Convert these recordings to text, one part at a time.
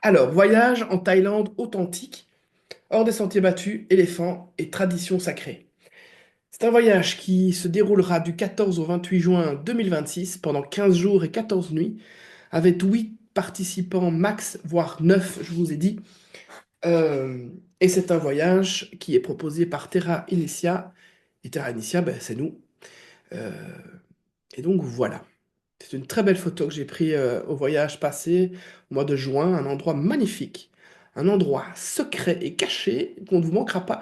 Alors, voyage en Thaïlande authentique, hors des sentiers battus, éléphants et traditions sacrées. C'est un voyage qui se déroulera du 14 au 28 juin 2026 pendant 15 jours et 14 nuits, avec 8 participants max, voire 9, je vous ai dit. Euh, et c'est un voyage qui est proposé par Terra Initia. Et Terra Initia, ben, c'est nous. Euh, et donc voilà. C'est une très belle photo que j'ai prise au voyage passé, au mois de juin, un endroit magnifique, un endroit secret et caché qu'on ne vous manquera pas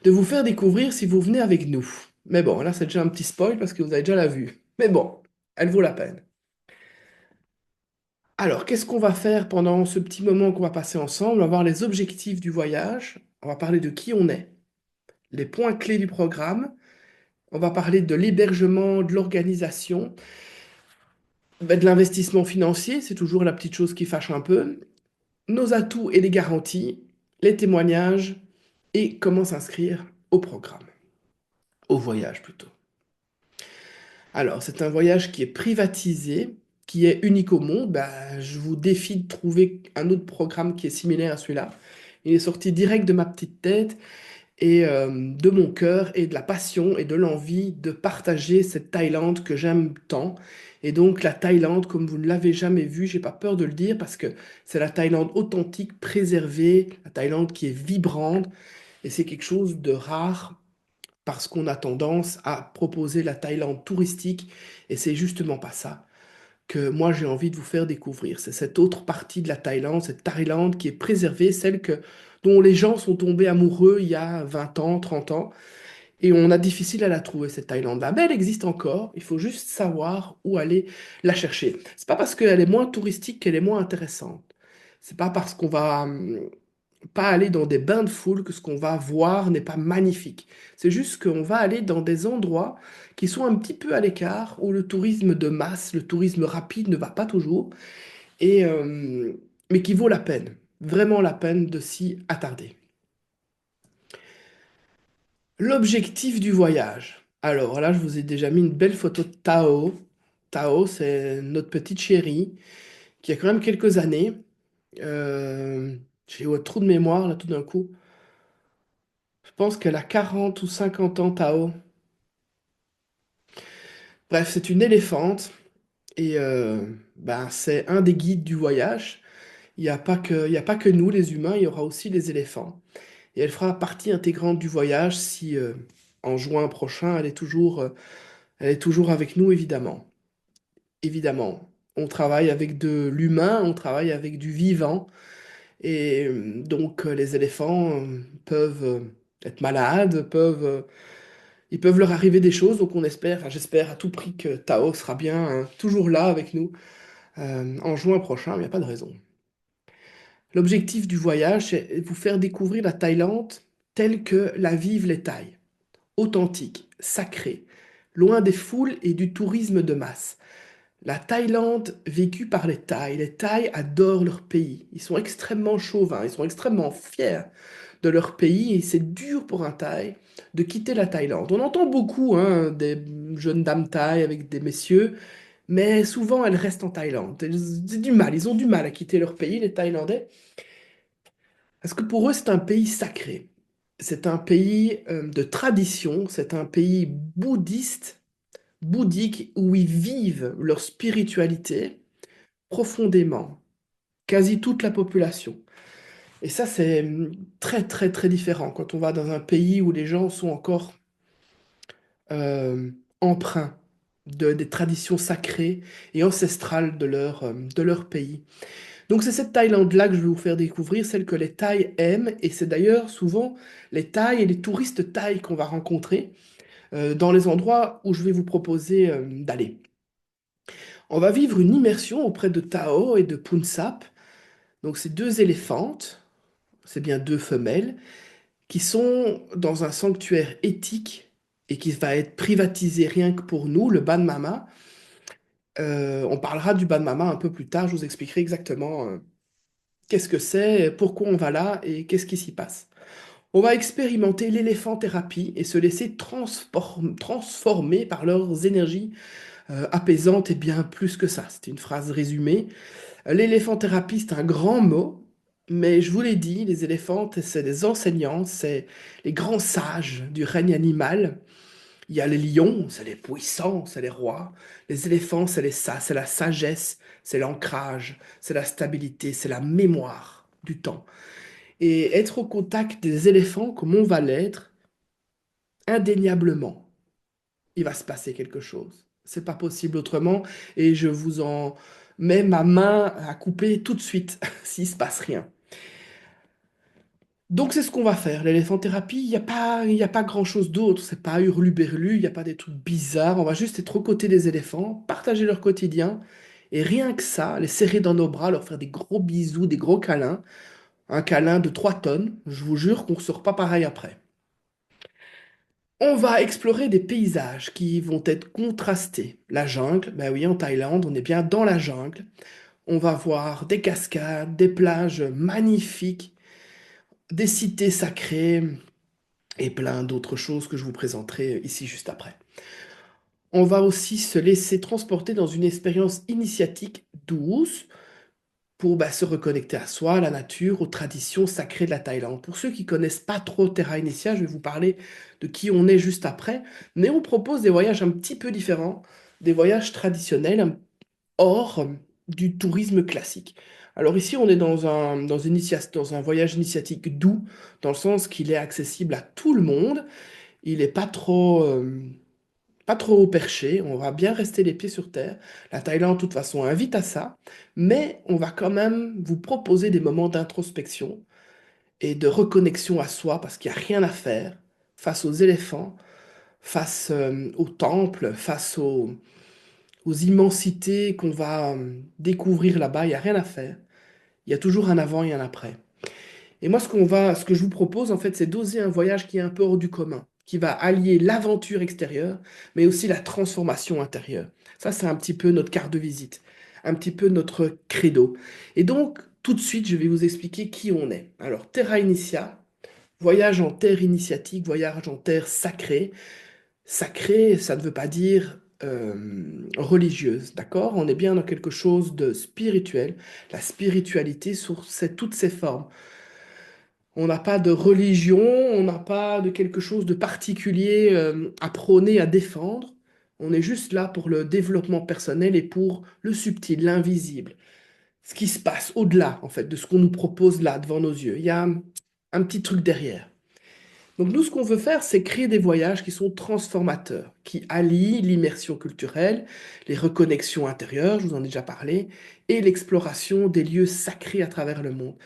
de vous faire découvrir si vous venez avec nous. Mais bon, là c'est déjà un petit spoil parce que vous avez déjà la vue. Mais bon, elle vaut la peine. Alors, qu'est-ce qu'on va faire pendant ce petit moment qu'on va passer ensemble? On va voir les objectifs du voyage, on va parler de qui on est, les points clés du programme, on va parler de l'hébergement, de l'organisation, ben, de l'investissement financier, c'est toujours la petite chose qui fâche un peu, nos atouts et les garanties, les témoignages et comment s'inscrire au programme, au voyage plutôt. Alors, c'est un voyage qui est privatisé, qui est unique au monde. Bah, je vous défie de trouver un autre programme qui est similaire à celui-là. Il est sorti direct de ma petite tête et de mon cœur et de la passion et de l'envie de partager cette Thaïlande que j'aime tant. Et donc la Thaïlande, comme vous ne l'avez jamais vue, j'ai pas peur de le dire parce que c'est la Thaïlande authentique, préservée, la Thaïlande qui est vibrante et c'est quelque chose de rare parce qu'on a tendance à proposer la Thaïlande touristique et c'est justement pas ça que moi j'ai envie de vous faire découvrir. C'est cette autre partie de la Thaïlande, cette Thaïlande qui est préservée, dont les gens sont tombés amoureux il y a 20 ans, 30 ans, et on a difficile à la trouver, cette Thaïlande-là. Mais elle existe encore, il faut juste savoir où aller la chercher. C'est pas parce qu'elle est moins touristique qu'elle est moins intéressante. C'est pas parce qu'on va pas aller dans des bains de foule que ce qu'on va voir n'est pas magnifique. C'est juste qu'on va aller dans des endroits qui sont un petit peu à l'écart, où le tourisme de masse, le tourisme rapide ne va pas toujours, et, mais qui vaut la peine, vraiment la peine de s'y attarder. L'objectif du voyage. Alors là, je vous ai déjà mis une belle photo de Tao. Tao, c'est notre petite chérie qui a quand même quelques années. J'ai un trou de mémoire là tout d'un coup. Je pense qu'elle a 40 ou 50 ans, Tao. Bref, c'est une éléphante et ben, c'est un des guides du voyage. Il y a pas que nous, les humains, il y aura aussi les éléphants. Et elle fera partie intégrante du voyage si en juin prochain, elle est toujours avec nous, évidemment. Évidemment, on travaille avec de l'humain, on travaille avec du vivant. Et donc, les éléphants peuvent être malades, ils peuvent leur arriver des choses. Donc, on espère, enfin, j'espère à tout prix que Tao sera bien toujours là avec nous en juin prochain, mais il n'y a pas de raison. L'objectif du voyage, c'est de vous faire découvrir la Thaïlande telle que la vivent les Thaïs, authentique, sacrée, loin des foules et du tourisme de masse. La Thaïlande vécue par les Thaïs. Les Thaïs adorent leur pays. Ils sont extrêmement chauvins, ils sont extrêmement fiers de leur pays et c'est dur pour un Thaï de quitter la Thaïlande. On entend beaucoup hein, des jeunes dames thaïs avec des messieurs, mais souvent elles restent en Thaïlande. Ils ont du mal à quitter leur pays, les Thaïlandais. Parce que pour eux, c'est un pays sacré. C'est un pays de tradition, c'est un pays bouddhiste, bouddhique, où ils vivent leur spiritualité profondément, quasi toute la population. Et ça, c'est très, très, très différent quand on va dans un pays où les gens sont encore euh, empreints des traditions sacrées et ancestrales de leur pays. Donc c'est cette Thaïlande-là que je vais vous faire découvrir, celle que les Thaïs aiment, et c'est d'ailleurs souvent les Thaïs et les touristes Thaïs qu'on va rencontrer dans les endroits où je vais vous proposer d'aller. On va vivre une immersion auprès de Tao et de Punsap, donc ces deux éléphantes, c'est bien deux femelles, qui sont dans un sanctuaire éthique et qui va être privatisé rien que pour nous, le Ban Mama. On parlera du Ban Mama un peu plus tard, je vous expliquerai exactement qu'est-ce que c'est, pourquoi on va là et qu'est-ce qui s'y passe. On va expérimenter l'éléphanthérapie et se laisser transformer par leurs énergies apaisantes et bien plus que ça. C'est une phrase résumée. L'éléphanthérapie, c'est un grand mot. Mais je vous l'ai dit, les éléphants, c'est des enseignants, c'est les grands sages du règne animal. Il y a les lions, c'est les puissants, c'est les rois. Les éléphants, c'est la sagesse, c'est l'ancrage, c'est la stabilité, c'est la mémoire du temps. Et être au contact des éléphants, comme on va l'être, indéniablement, il va se passer quelque chose. C'est pas possible autrement, et je vous en mets ma main à couper tout de suite s'il se passe rien. Donc c'est ce qu'on va faire. L'éléphanthérapie, il y a pas grand-chose d'autre. C'est pas hurluberlu, il n'y a pas des trucs bizarres. On va juste être aux côtés des éléphants, partager leur quotidien. Et rien que ça, les serrer dans nos bras, leur faire des gros bisous, des gros câlins. Un câlin de 3 tonnes. Je vous jure qu'on ne sort pas pareil après. On va explorer des paysages qui vont être contrastés. La jungle, ben oui, en Thaïlande, on est bien dans la jungle. On va voir des cascades, des plages magnifiques, des cités sacrées, et plein d'autres choses que je vous présenterai ici juste après. On va aussi se laisser transporter dans une expérience initiatique douce pour se reconnecter à soi, à la nature, aux traditions sacrées de la Thaïlande. Pour ceux qui connaissent pas trop Terra Initia, je vais vous parler de qui on est juste après, mais on propose des voyages un petit peu différents, des voyages traditionnels, hors du tourisme classique. Alors ici, on est dans un voyage initiatique doux, dans le sens qu'il est accessible à tout le monde. Il n'est pas trop haut perché, on va bien rester les pieds sur terre. La Thaïlande, de toute façon, invite à ça, mais on va quand même vous proposer des moments d'introspection et de reconnexion à soi, parce qu'il n'y a rien à faire face aux éléphants, face aux temples, aux immensités qu'on va découvrir là-bas. Il n'y a rien à faire. Il y a toujours un avant et un après. Et moi, ce que je vous propose, en fait, c'est d'oser un voyage qui est un peu hors du commun, qui va allier l'aventure extérieure, mais aussi la transformation intérieure. Ça, c'est un petit peu notre carte de visite, un petit peu notre credo. Et donc, tout de suite, je vais vous expliquer qui on est. Alors, Terra Initia, voyage en terre initiatique, voyage en terre sacrée. Sacrée, ça ne veut pas dire religieuse, d'accord? On est bien dans quelque chose de spirituel. La spiritualité sur toutes ses formes. On n'a pas de religion, on n'a pas de quelque chose de particulier à prôner, à défendre. On est juste là pour le développement personnel et pour le subtil, l'invisible. Ce qui se passe au-delà, en fait, de ce qu'on nous propose là, devant nos yeux. Il y a un petit truc derrière. Donc nous, ce qu'on veut faire, c'est créer des voyages qui sont transformateurs, qui allient l'immersion culturelle, les reconnexions intérieures, je vous en ai déjà parlé, et l'exploration des lieux sacrés à travers le monde.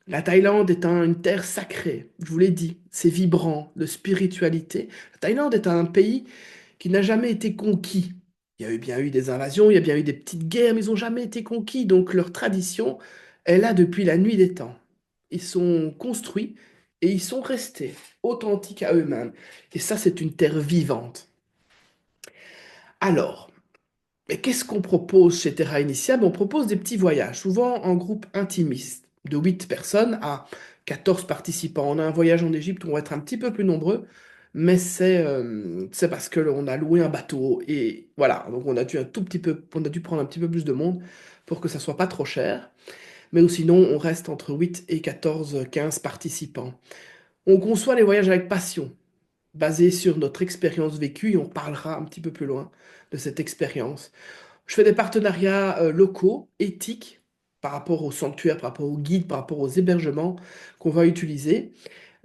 La Thaïlande est une terre sacrée, je vous l'ai dit, c'est vibrant de spiritualité. La Thaïlande est un pays qui n'a jamais été conquis. Il y a eu bien eu des invasions, il y a bien eu des petites guerres, mais ils n'ont jamais été conquis. Donc leur tradition est là depuis la nuit des temps. Ils sont construits et ils sont restés authentiques à eux-mêmes. Et ça, c'est une terre vivante. Alors, mais qu'est-ce qu'on propose chez Terra Initia? Ben, on propose des petits voyages, souvent en groupe intimiste, de 8 personnes à 14 participants. On a un voyage en Égypte où on va être un petit peu plus nombreux, mais c'est parce que on a loué un bateau et voilà, donc on a dû prendre un petit peu plus de monde pour que ça soit pas trop cher. Mais ou sinon, on reste entre 8 et 14, 15 participants. On conçoit les voyages avec passion, basés sur notre expérience vécue, et on parlera un petit peu plus loin de cette expérience. Je fais des partenariats locaux, éthiques, par rapport aux sanctuaires, par rapport aux guides, par rapport aux hébergements qu'on va utiliser.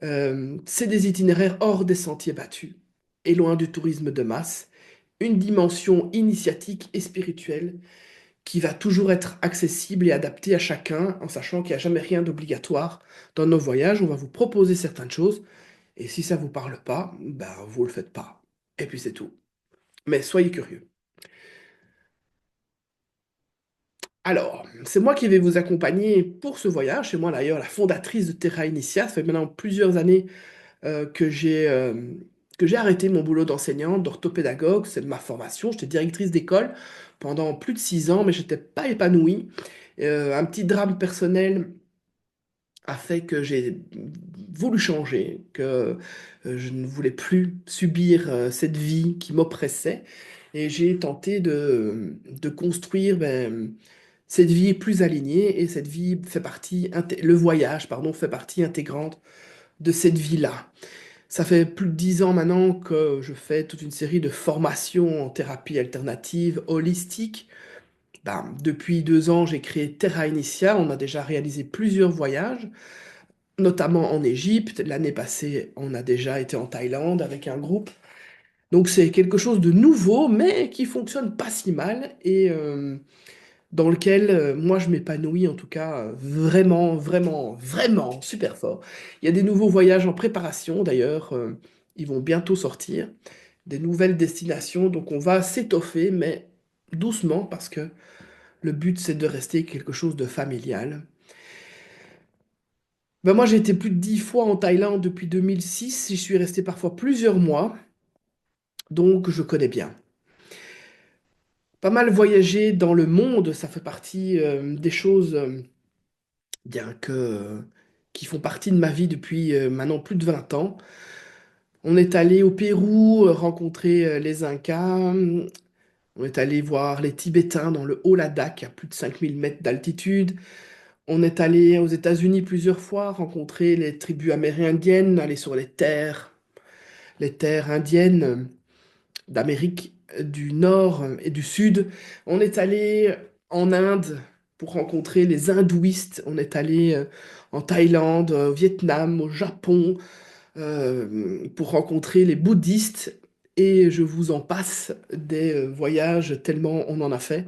C'est des itinéraires hors des sentiers battus et loin du tourisme de masse. Une dimension initiatique et spirituelle qui va toujours être accessible et adaptée à chacun, en sachant qu'il n'y a jamais rien d'obligatoire dans nos voyages. On va vous proposer certaines choses, et si ça ne vous parle pas, ben, vous ne le faites pas. Et puis c'est tout. Mais soyez curieux. Alors, c'est moi qui vais vous accompagner pour ce voyage. C'est moi d'ailleurs la fondatrice de Terra Initia. Ça fait maintenant plusieurs années euh, que j'ai euh, que j'ai arrêté mon boulot d'enseignante, d'orthopédagogue. C'est de ma formation. J'étais directrice d'école pendant plus de 6 ans, mais je n'étais pas épanouie. Un petit drame personnel a fait que j'ai voulu changer, que je ne voulais plus subir cette vie qui m'oppressait. Et j'ai tenté de construire cette vie est plus alignée et cette vie fait partie, le voyage, pardon, fait partie intégrante de cette vie-là. Ça fait plus de 10 ans maintenant que je fais toute une série de formations en thérapie alternative, holistique. Ben, depuis 2 ans, j'ai créé Terra Initia. On a déjà réalisé plusieurs voyages, notamment en Égypte. L'année passée, on a déjà été en Thaïlande avec un groupe. Donc c'est quelque chose de nouveau, mais qui fonctionne pas si mal et dans lequel moi je m'épanouis en tout cas vraiment, vraiment, vraiment super fort. Il y a des nouveaux voyages en préparation d'ailleurs, ils vont bientôt sortir, des nouvelles destinations, donc on va s'étoffer, mais doucement parce que le but c'est de rester quelque chose de familial. Ben moi j'ai été plus de 10 fois en Thaïlande depuis 2006, j'y suis resté parfois plusieurs mois, donc je connais bien. Pas mal voyager dans le monde, ça fait partie des choses bien que, qui font partie de ma vie depuis maintenant plus de 20 ans. On est allé au Pérou rencontrer les Incas, on est allé voir les Tibétains dans le Haut-Ladakh à plus de 5 000 mètres d'altitude. On est allé aux États-Unis plusieurs fois rencontrer les tribus amérindiennes, aller sur les terres indiennes d'Amérique du Nord et du Sud. On est allé en Inde pour rencontrer les hindouistes. On est allé en Thaïlande, au Vietnam, au Japon, pour rencontrer les bouddhistes. Et je vous en passe des voyages tellement on en a fait.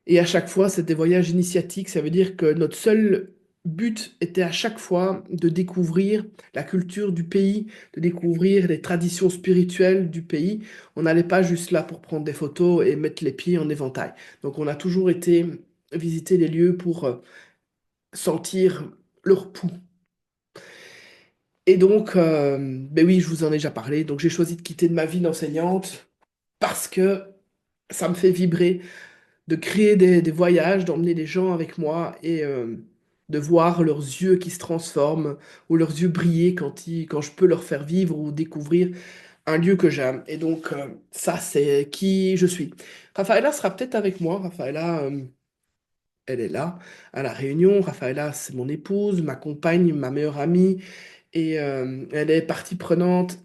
Et à chaque fois, c'était des voyages initiatiques. Ça veut dire que notre seul but était à chaque fois de découvrir la culture du pays, de découvrir les traditions spirituelles du pays. On n'allait pas juste là pour prendre des photos et mettre les pieds en éventail. Donc on a toujours été visiter les lieux pour sentir leur pouls. Et donc, ben oui, je vous en ai déjà parlé. Donc j'ai choisi de quitter de ma vie d'enseignante parce que ça me fait vibrer de créer des voyages, d'emmener les gens avec moi et de voir leurs yeux qui se transforment ou leurs yeux briller quand je peux leur faire vivre ou découvrir un lieu que j'aime. Et donc, ça, c'est qui je suis. Rafaela sera peut-être avec moi. Rafaela, elle est là à La Réunion. Rafaela, c'est mon épouse, ma compagne, ma meilleure amie. Et elle est partie prenante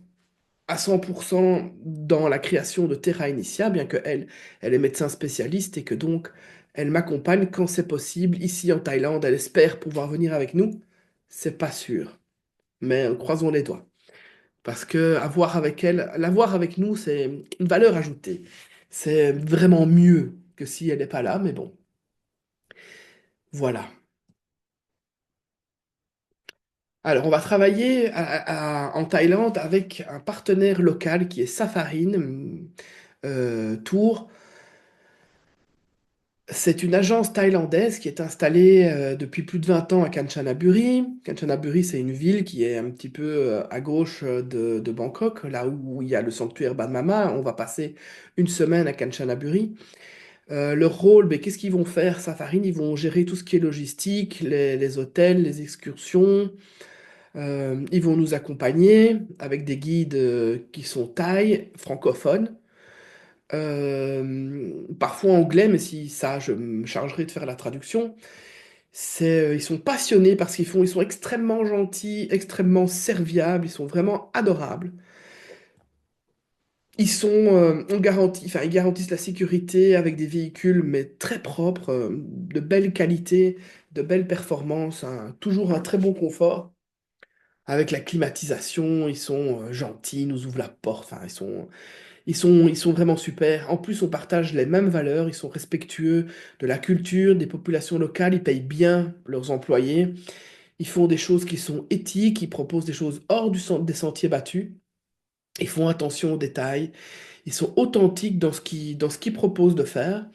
à 100% dans la création de Terra Initia, bien que elle est médecin spécialiste et que donc elle m'accompagne quand c'est possible. Ici en Thaïlande, elle espère pouvoir venir avec nous. C'est pas sûr, mais croisons les doigts. Parce que l'avoir avec nous, c'est une valeur ajoutée. C'est vraiment mieux que si elle n'est pas là, mais bon, voilà. Alors, on va travailler en Thaïlande avec un partenaire local qui est Safarine Tour. C'est une agence thaïlandaise qui est installée depuis plus de 20 ans à Kanchanaburi. Kanchanaburi, c'est une ville qui est un petit peu à gauche de Bangkok, là où il y a le sanctuaire Ban Mama. On va passer une semaine à Kanchanaburi. Leur rôle, ben, qu'est-ce qu'ils vont faire, Safarine? Ils vont gérer tout ce qui est logistique, les hôtels, les excursions. Ils vont nous accompagner avec des guides qui sont thaïs, francophones. Parfois anglais, mais si ça, je me chargerai de faire la traduction. Ils sont passionnés parce ils sont extrêmement gentils, extrêmement serviables, ils sont vraiment adorables. Ils garantissent la sécurité avec des véhicules, mais très propres, de belle qualité, de belles performances, toujours un très bon confort. Avec la climatisation, ils sont gentils, ils nous ouvrent la porte, enfin, ils sont vraiment super. En plus, on partage les mêmes valeurs, ils sont respectueux de la culture, des populations locales, ils payent bien leurs employés, ils font des choses qui sont éthiques, ils proposent des choses hors des sentiers battus, ils font attention aux détails, ils sont authentiques dans ce qu'ils proposent de faire.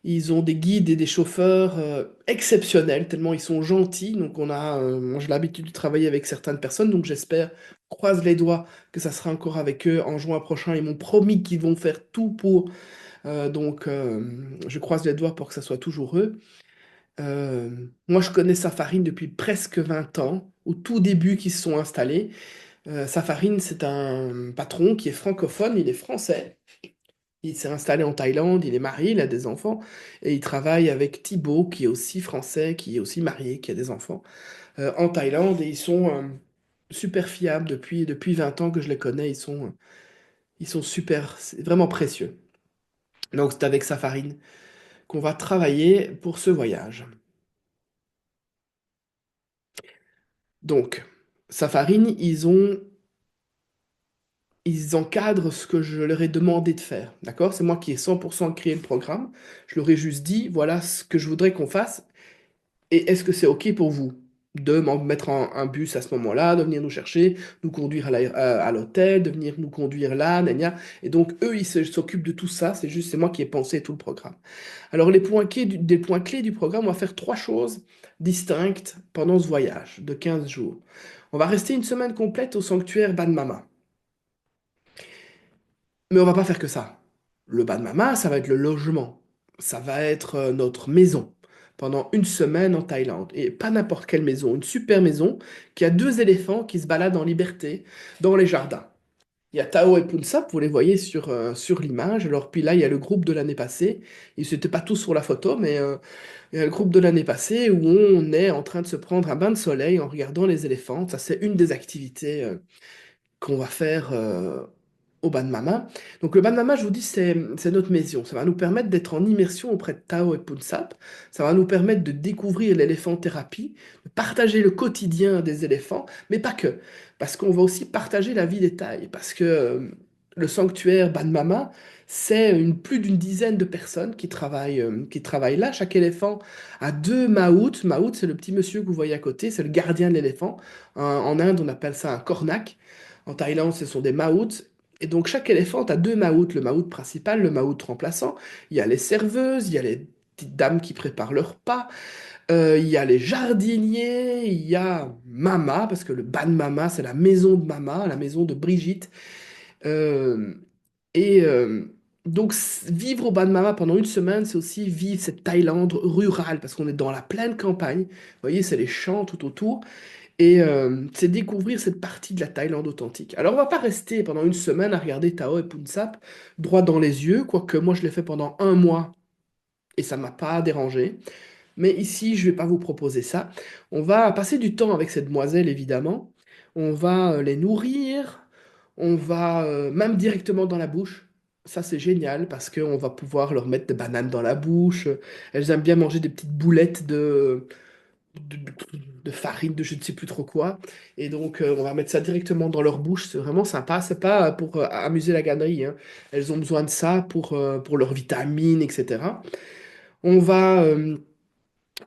Ils ont des guides et des chauffeurs exceptionnels, tellement ils sont gentils. Donc moi j'ai l'habitude de travailler avec certaines personnes, donc j'espère, croise les doigts, que ça sera encore avec eux en juin prochain. Ils m'ont promis qu'ils vont faire tout pour. Je croise les doigts pour que ça soit toujours eux. Moi je connais Safarine depuis presque 20 ans, au tout début qu'ils se sont installés. Safarine, c'est un patron qui est francophone, il est français. Il s'est installé en Thaïlande, il est marié, il a des enfants, et il travaille avec Thibaut, qui est aussi français, qui est aussi marié, qui a des enfants, en Thaïlande, et ils sont super fiables depuis 20 ans que je les connais, ils sont super, c'est vraiment précieux. Donc c'est avec Safarine qu'on va travailler pour ce voyage. Donc, Safarine, ils encadrent ce que je leur ai demandé de faire, d'accord? C'est moi qui ai 100% créé le programme. Je leur ai juste dit, voilà ce que je voudrais qu'on fasse, et est-ce que c'est OK pour vous de mettre un bus à ce moment-là, de venir nous chercher, nous conduire à l'hôtel, de venir nous conduire là, gna gna. Et donc, eux, s'occupent de tout ça, c'est moi qui ai pensé tout le programme. Alors, des points clés du programme, on va faire trois choses distinctes pendant ce voyage de 15 jours. On va rester une semaine complète au sanctuaire Ban Mama. Mais on va pas faire que ça. Le Ban Mama, ça va être le logement. Ça va être notre maison pendant une semaine en Thaïlande. Et pas n'importe quelle maison, une super maison qui a deux éléphants qui se baladent en liberté dans les jardins. Il y a Tao et Punsap, vous les voyez sur l'image. Alors, puis là, il y a le groupe de l'année passée. Ils n'étaient pas tous sur la photo, mais il y a le groupe de l'année passée où on est en train de se prendre un bain de soleil en regardant les éléphants. Ça, c'est une des activités qu'on va faire au Ban Mama. Donc le Ban Mama, je vous dis, c'est notre maison. Ça va nous permettre d'être en immersion auprès de Tao et Punsap. Ça va nous permettre de découvrir l'éléphanthérapie, de partager le quotidien des éléphants, mais pas que. Parce qu'on va aussi partager la vie des Thaïs. Parce que le sanctuaire Ban Mama, c'est plus d'une dizaine de personnes qui travaillent là. Chaque éléphant a deux maouts. Maout, c'est le petit monsieur que vous voyez à côté, c'est le gardien de l'éléphant. En Inde, on appelle ça un cornac. En Thaïlande, ce sont des maouts. Et donc, chaque éléphant a deux maouts, le maout principal, le maout remplaçant. Il y a les serveuses, il y a les petites dames qui préparent leur pas, il y a les jardiniers, il y a Mama, parce que le Ban Mama, c'est la maison de Mama, la maison de Brigitte. Euh, et donc, vivre au Ban Mama pendant une semaine, c'est aussi vivre cette Thaïlande rurale, parce qu'on est dans la pleine campagne. Vous voyez, c'est les champs tout autour. Et c'est découvrir cette partie de la Thaïlande authentique. Alors, on va pas rester pendant une semaine à regarder Tao et Punsap droit dans les yeux, quoique moi je l'ai fait pendant un mois et ça m'a pas dérangé. Mais ici, je vais pas vous proposer ça. On va passer du temps avec ces demoiselles, évidemment. On va les nourrir. On va même directement dans la bouche. Ça, c'est génial parce qu'on va pouvoir leur mettre des bananes dans la bouche. Elles aiment bien manger des petites boulettes de, de farine, de je ne sais plus trop quoi. Et donc, on va mettre ça directement dans leur bouche. C'est vraiment sympa. C'est pas pour amuser la galerie, hein. Elles ont besoin de ça pour leurs vitamines, etc. On va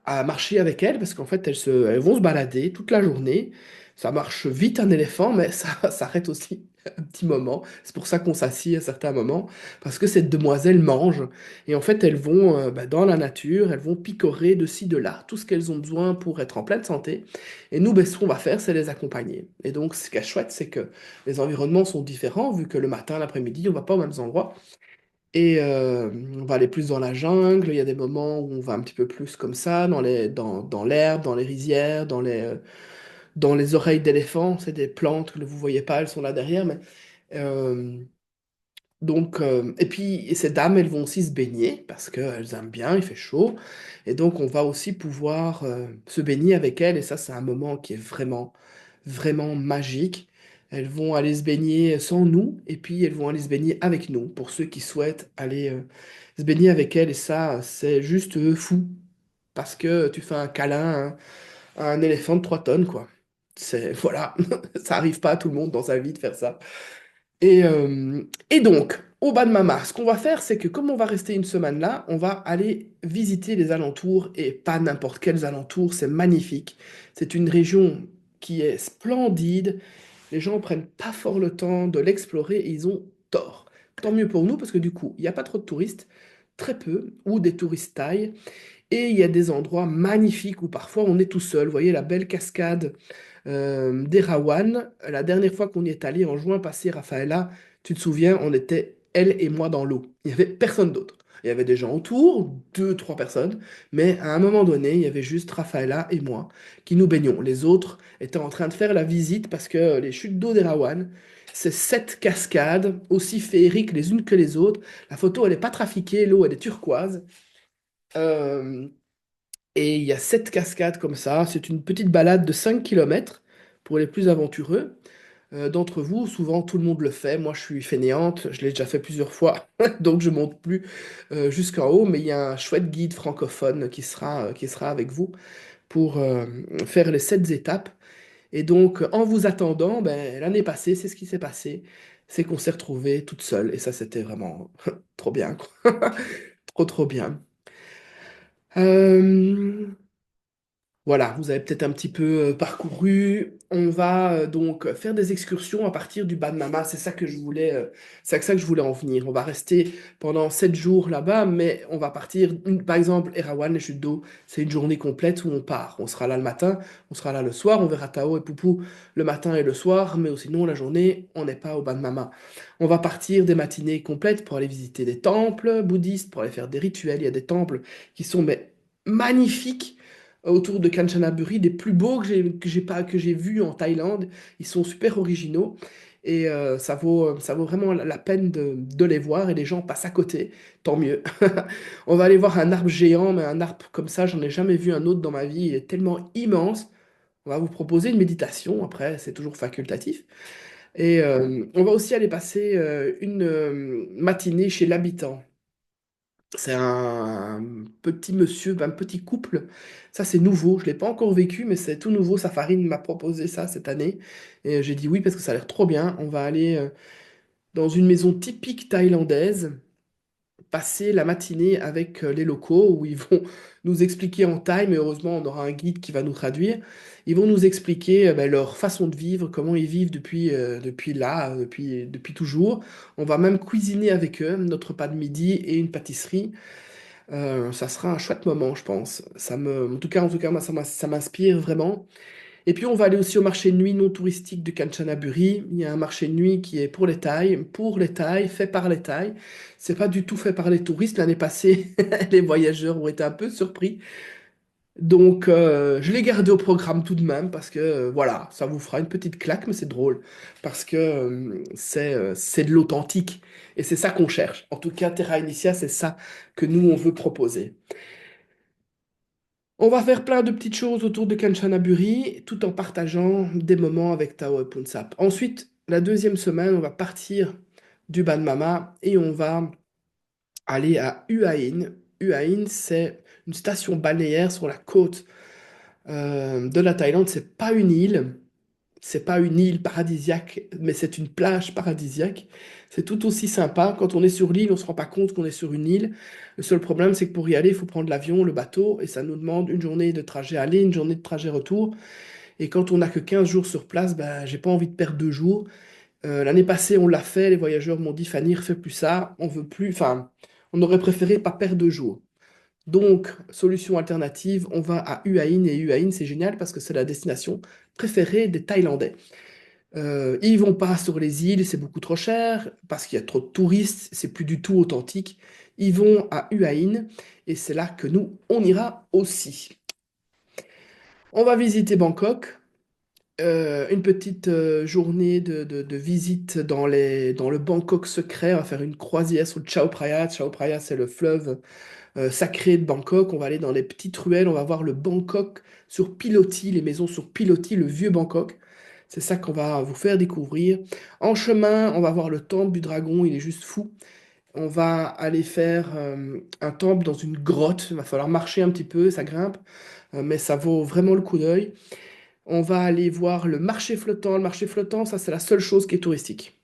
marcher avec elles parce qu'en fait, elles vont se balader toute la journée. Ça marche vite un éléphant, mais ça s'arrête aussi un petit moment. C'est pour ça qu'on s'assied à certains moments, parce que ces demoiselles mangent. Et en fait, elles vont dans la nature, elles vont picorer de ci, de là, tout ce qu'elles ont besoin pour être en pleine santé. Et nous, ce qu'on va faire, c'est les accompagner. Et donc, ce qui est chouette, c'est que les environnements sont différents, vu que le matin, l'après-midi, on va pas aux mêmes endroits. Et on va aller plus dans la jungle, il y a des moments où on va un petit peu plus comme ça, dans l'herbe, dans les rizières, dans les oreilles d'éléphant. C'est des plantes que vous ne voyez pas, elles sont là derrière. Mais, euh, et puis ces dames, elles vont aussi se baigner parce qu'elles aiment bien, il fait chaud. Et donc on va aussi pouvoir se baigner avec elles. Et ça, c'est un moment qui est vraiment, vraiment magique. Elles vont aller se baigner sans nous, et puis elles vont aller se baigner avec nous, pour ceux qui souhaitent aller se baigner avec elles. Et ça, c'est juste fou, parce que tu fais un câlin à un éléphant de 3 tonnes, quoi. Voilà, ça arrive pas à tout le monde dans sa vie de faire ça. Et donc, au bas de Mama, ce qu'on va faire, c'est que comme on va rester une semaine là, on va aller visiter les alentours, et pas n'importe quels alentours, c'est magnifique. C'est une région qui est splendide. Les gens prennent pas fort le temps de l'explorer et ils ont tort. Tant mieux pour nous parce que du coup, il n'y a pas trop de touristes, très peu, ou des touristes thaïs. Et il y a des endroits magnifiques où parfois on est tout seul. Vous voyez la belle cascade d'Erawan. La dernière fois qu'on y est allé en juin passé, Rafaela, tu te souviens, on était elle et moi dans l'eau. Il n'y avait personne d'autre. Il y avait des gens autour, deux, trois personnes, mais à un moment donné, il y avait juste Rafaela et moi qui nous baignions. Les autres étaient en train de faire la visite parce que les chutes d'eau d'Erawan, c'est 7 cascades, aussi féeriques les unes que les autres. La photo, elle n'est pas trafiquée, l'eau, elle est turquoise. Euh, et il y a 7 cascades comme ça. C'est une petite balade de 5 kilomètres pour les plus aventureux. D'entre vous, souvent tout le monde le fait. Moi, je suis fainéante, je l'ai déjà fait plusieurs fois, donc je monte plus jusqu'en haut. Mais il y a un chouette guide francophone qui sera avec vous pour faire les 7 étapes. Et donc, en vous attendant, ben, l'année passée, c'est ce qui s'est passé. C'est qu'on s'est retrouvés toutes seules. Et ça, c'était vraiment trop bien, quoi. Trop, trop bien. Euh, Voilà, vous avez peut-être un petit peu parcouru. On va donc faire des excursions à partir du Ban Mama. C'est ça que je voulais, c'est à ça que je voulais en venir. On va rester pendant 7 jours là-bas, mais on va partir. Par exemple, Erawan, les chutes d'eau, c'est une journée complète où on part. On sera là le matin, on sera là le soir. On verra Tao et Poupou le matin et le soir, mais sinon la journée, on n'est pas au Ban Mama. On va partir des matinées complètes pour aller visiter des temples bouddhistes, pour aller faire des rituels. Il y a des temples qui sont mais magnifiques autour de Kanchanaburi, des plus beaux que j'ai vus en Thaïlande. Ils sont super originaux et ça vaut vraiment la peine de les voir et les gens passent à côté, tant mieux. On va aller voir un arbre géant, mais un arbre comme ça, j'en ai jamais vu un autre dans ma vie, il est tellement immense. On va vous proposer une méditation, après c'est toujours facultatif. Et on va aussi aller passer une matinée chez l'habitant. C'est un petit monsieur, un petit couple. Ça, c'est nouveau. Je ne l'ai pas encore vécu, mais c'est tout nouveau. Safarine m'a proposé ça cette année. Et j'ai dit oui parce que ça a l'air trop bien. On va aller dans une maison typique thaïlandaise, passer la matinée avec les locaux où ils vont nous expliquer en thaï, mais heureusement, on aura un guide qui va nous traduire. Ils vont nous expliquer ben, leur façon de vivre, comment ils vivent depuis là, depuis toujours. On va même cuisiner avec eux notre repas de midi et une pâtisserie. Ça sera un chouette moment, je pense. En tout cas, moi, ça m'inspire vraiment. Et puis, on va aller aussi au marché de nuit non touristique de Kanchanaburi. Il y a un marché de nuit qui est pour les Thaïs, fait par les Thaïs. C'est pas du tout fait par les touristes. L'année passée, les voyageurs ont été un peu surpris. Donc, je l'ai gardé au programme tout de même parce que, voilà, ça vous fera une petite claque, mais c'est drôle parce que c'est de l'authentique et c'est ça qu'on cherche. En tout cas, Terra Initia, c'est ça que nous, on veut proposer. On va faire plein de petites choses autour de Kanchanaburi tout en partageant des moments avec Tao et Punsap. Ensuite, la deuxième semaine, on va partir du Ban Mama et on va aller à Hua Hin. Hua Hin, c'est une station balnéaire sur la côte de la Thaïlande. C'est pas une île paradisiaque, mais c'est une plage paradisiaque. C'est tout aussi sympa. Quand on est sur l'île, on se rend pas compte qu'on est sur une île. Le seul problème, c'est que pour y aller, il faut prendre l'avion, le bateau, et ça nous demande une journée de trajet aller, une journée de trajet retour. Et quand on n'a que 15 jours sur place, ben, j'ai pas envie de perdre 2 jours. L'année passée, on l'a fait, les voyageurs m'ont dit, Fanny, refais plus ça, on veut plus, enfin, on aurait préféré pas perdre 2 jours. Donc, solution alternative, on va à Hua Hin, et Hua Hin, c'est génial parce que c'est la destination préférée des Thaïlandais. Ils vont pas sur les îles, c'est beaucoup trop cher, parce qu'il y a trop de touristes, c'est plus du tout authentique. Ils vont à Hua Hin, et c'est là que nous, on ira aussi. On va visiter Bangkok, une petite journée de visite dans le Bangkok secret. On va faire une croisière sur le Chao Phraya. Chao Phraya, c'est le fleuve sacré de Bangkok. On va aller dans les petites ruelles, on va voir le Bangkok sur pilotis, les maisons sur pilotis, le vieux Bangkok. C'est ça qu'on va vous faire découvrir. En chemin, on va voir le temple du dragon, il est juste fou. On va aller faire un temple dans une grotte. Il va falloir marcher un petit peu, ça grimpe, mais ça vaut vraiment le coup d'œil. On va aller voir le marché flottant. Le marché flottant, ça, c'est la seule chose qui est touristique.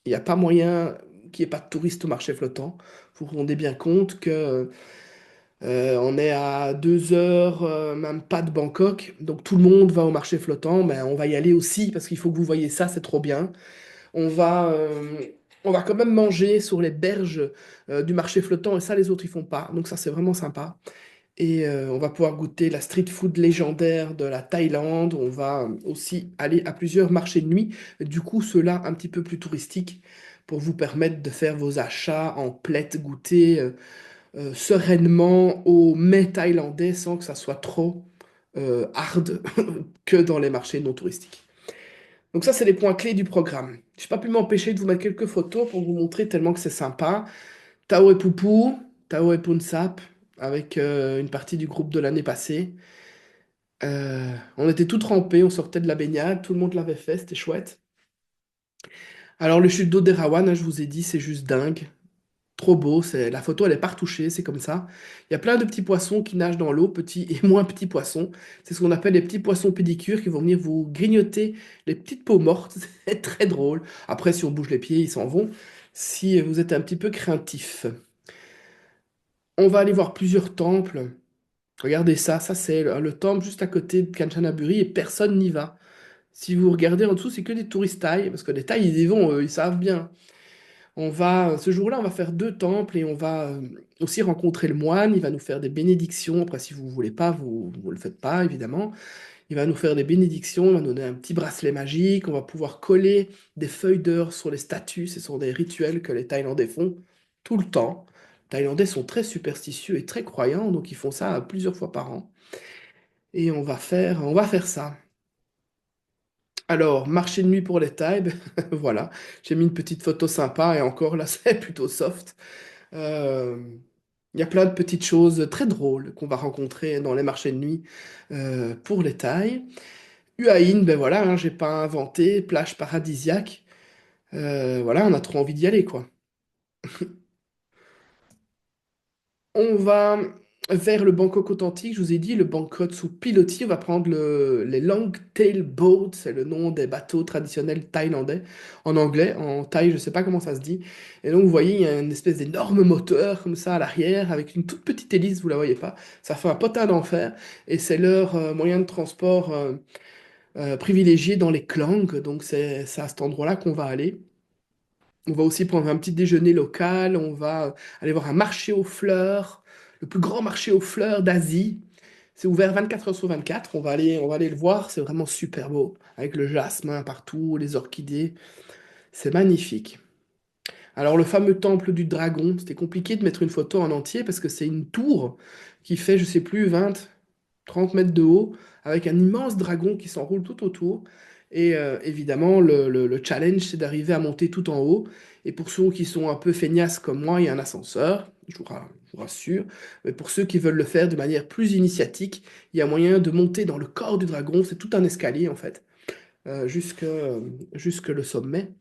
Il n'y a pas moyen qu'il n'y ait pas de touristes au marché flottant. Vous vous rendez bien compte que on est à 2 heures, même pas de Bangkok, donc tout le monde va au marché flottant. Ben, on va y aller aussi parce qu'il faut que vous voyez ça, c'est trop bien. On va, euh, on va quand même manger sur les berges du marché flottant et ça, les autres, ils font pas. Donc ça, c'est vraiment sympa. Et on va pouvoir goûter la street food légendaire de la Thaïlande. On va aussi aller à plusieurs marchés de nuit. Du coup, ceux-là un petit peu plus touristiques pour vous permettre de faire vos achats en plate, goûter sereinement aux mets thaïlandais sans que ça soit trop hard que dans les marchés non touristiques. Donc ça, c'est les points clés du programme. Je n'ai pas pu m'empêcher de vous mettre quelques photos pour vous montrer tellement que c'est sympa. Tao et Poupou, Tao et Punsap, avec une partie du groupe de l'année passée. On était tous trempés, on sortait de la baignade, tout le monde l'avait fait, c'était chouette. Alors le chute d'eau d'Erawan, hein, je vous ai dit, c'est juste dingue. Trop beau, la photo elle est pas retouchée, c'est comme ça. Il y a plein de petits poissons qui nagent dans l'eau, petits et moins petits poissons. C'est ce qu'on appelle les petits poissons pédicures qui vont venir vous grignoter les petites peaux mortes. C'est très drôle. Après, si on bouge les pieds, ils s'en vont. Si vous êtes un petit peu craintif. On va aller voir plusieurs temples. Regardez ça, ça c'est le temple juste à côté de Kanchanaburi et personne n'y va. Si vous regardez en dessous, c'est que des touristes thaïs, parce que les Thaïs, ils y vont, ils savent bien. Ce jour-là, on va faire deux temples et on va aussi rencontrer le moine. Il va nous faire des bénédictions. Après, si vous voulez pas, vous le faites pas, évidemment. Il va nous faire des bénédictions. Il va nous donner un petit bracelet magique. On va pouvoir coller des feuilles d'or sur les statues. Ce sont des rituels que les Thaïlandais font tout le temps. Les Thaïlandais sont très superstitieux et très croyants, donc ils font ça plusieurs fois par an. Et on va faire ça. Alors, marché de nuit pour les Thaïs, ben, voilà. J'ai mis une petite photo sympa et encore là, c'est plutôt soft. Euh, Il y a plein de petites choses très drôles qu'on va rencontrer dans les marchés de nuit pour les Thaïs. Hua Hin, ben voilà, hein, j'ai pas inventé, plage paradisiaque. Voilà, on a trop envie d'y aller, quoi. On va vers le Bangkok authentique, je vous ai dit, le Bangkok sous pilotis. On va prendre les Longtail Boats, c'est le nom des bateaux traditionnels thaïlandais, en anglais, en thaï, je sais pas comment ça se dit. Et donc, vous voyez, il y a une espèce d'énorme moteur comme ça à l'arrière, avec une toute petite hélice, vous la voyez pas. Ça fait un potin d'enfer, et c'est leur moyen de transport privilégié dans les Klang. Donc, c'est à cet endroit-là qu'on va aller. On va aussi prendre un petit déjeuner local, on va aller voir un marché aux fleurs, le plus grand marché aux fleurs d'Asie. C'est ouvert 24 heures sur 24, on va aller le voir, c'est vraiment super beau, avec le jasmin partout, les orchidées, c'est magnifique. Alors le fameux temple du dragon, c'était compliqué de mettre une photo en entier parce que c'est une tour qui fait, je sais plus, 20, 30 mètres de haut, avec un immense dragon qui s'enroule tout autour. Et évidemment, le challenge, c'est d'arriver à monter tout en haut. Et pour ceux qui sont un peu feignasses comme moi, il y a un ascenseur, je vous rassure. Mais pour ceux qui veulent le faire de manière plus initiatique, il y a moyen de monter dans le corps du dragon. C'est tout un escalier, en fait, jusque le sommet.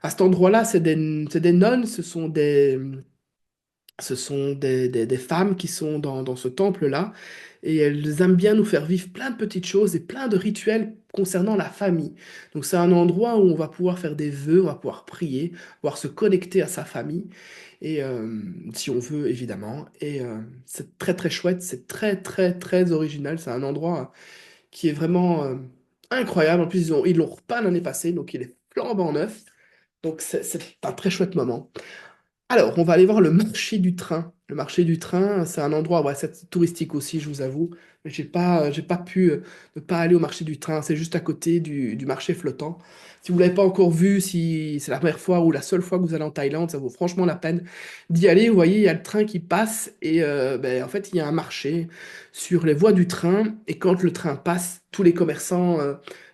À cet endroit-là, c'est des nonnes, ce sont des femmes qui sont dans ce temple-là, et elles aiment bien nous faire vivre plein de petites choses et plein de rituels concernant la famille. Donc c'est un endroit où on va pouvoir faire des vœux, on va pouvoir prier, pouvoir se connecter à sa famille, et si on veut, évidemment. Et c'est très très chouette, c'est très très très original, c'est un endroit qui est vraiment incroyable. En plus, ils l'ont repeint l'année passée, donc il est flambant neuf. Donc c'est un très chouette moment. Alors, on va aller voir le marché du train. Le marché du train, c'est un endroit, ouais, c'est touristique aussi, je vous avoue. Mais j'ai pas pu ne pas aller au marché du train. C'est juste à côté du marché flottant. Si vous ne l'avez pas encore vu, si c'est la première fois ou la seule fois que vous allez en Thaïlande, ça vaut franchement la peine d'y aller. Vous voyez, il y a le train qui passe et ben, en fait, il y a un marché sur les voies du train. Et quand le train passe, tous les commerçants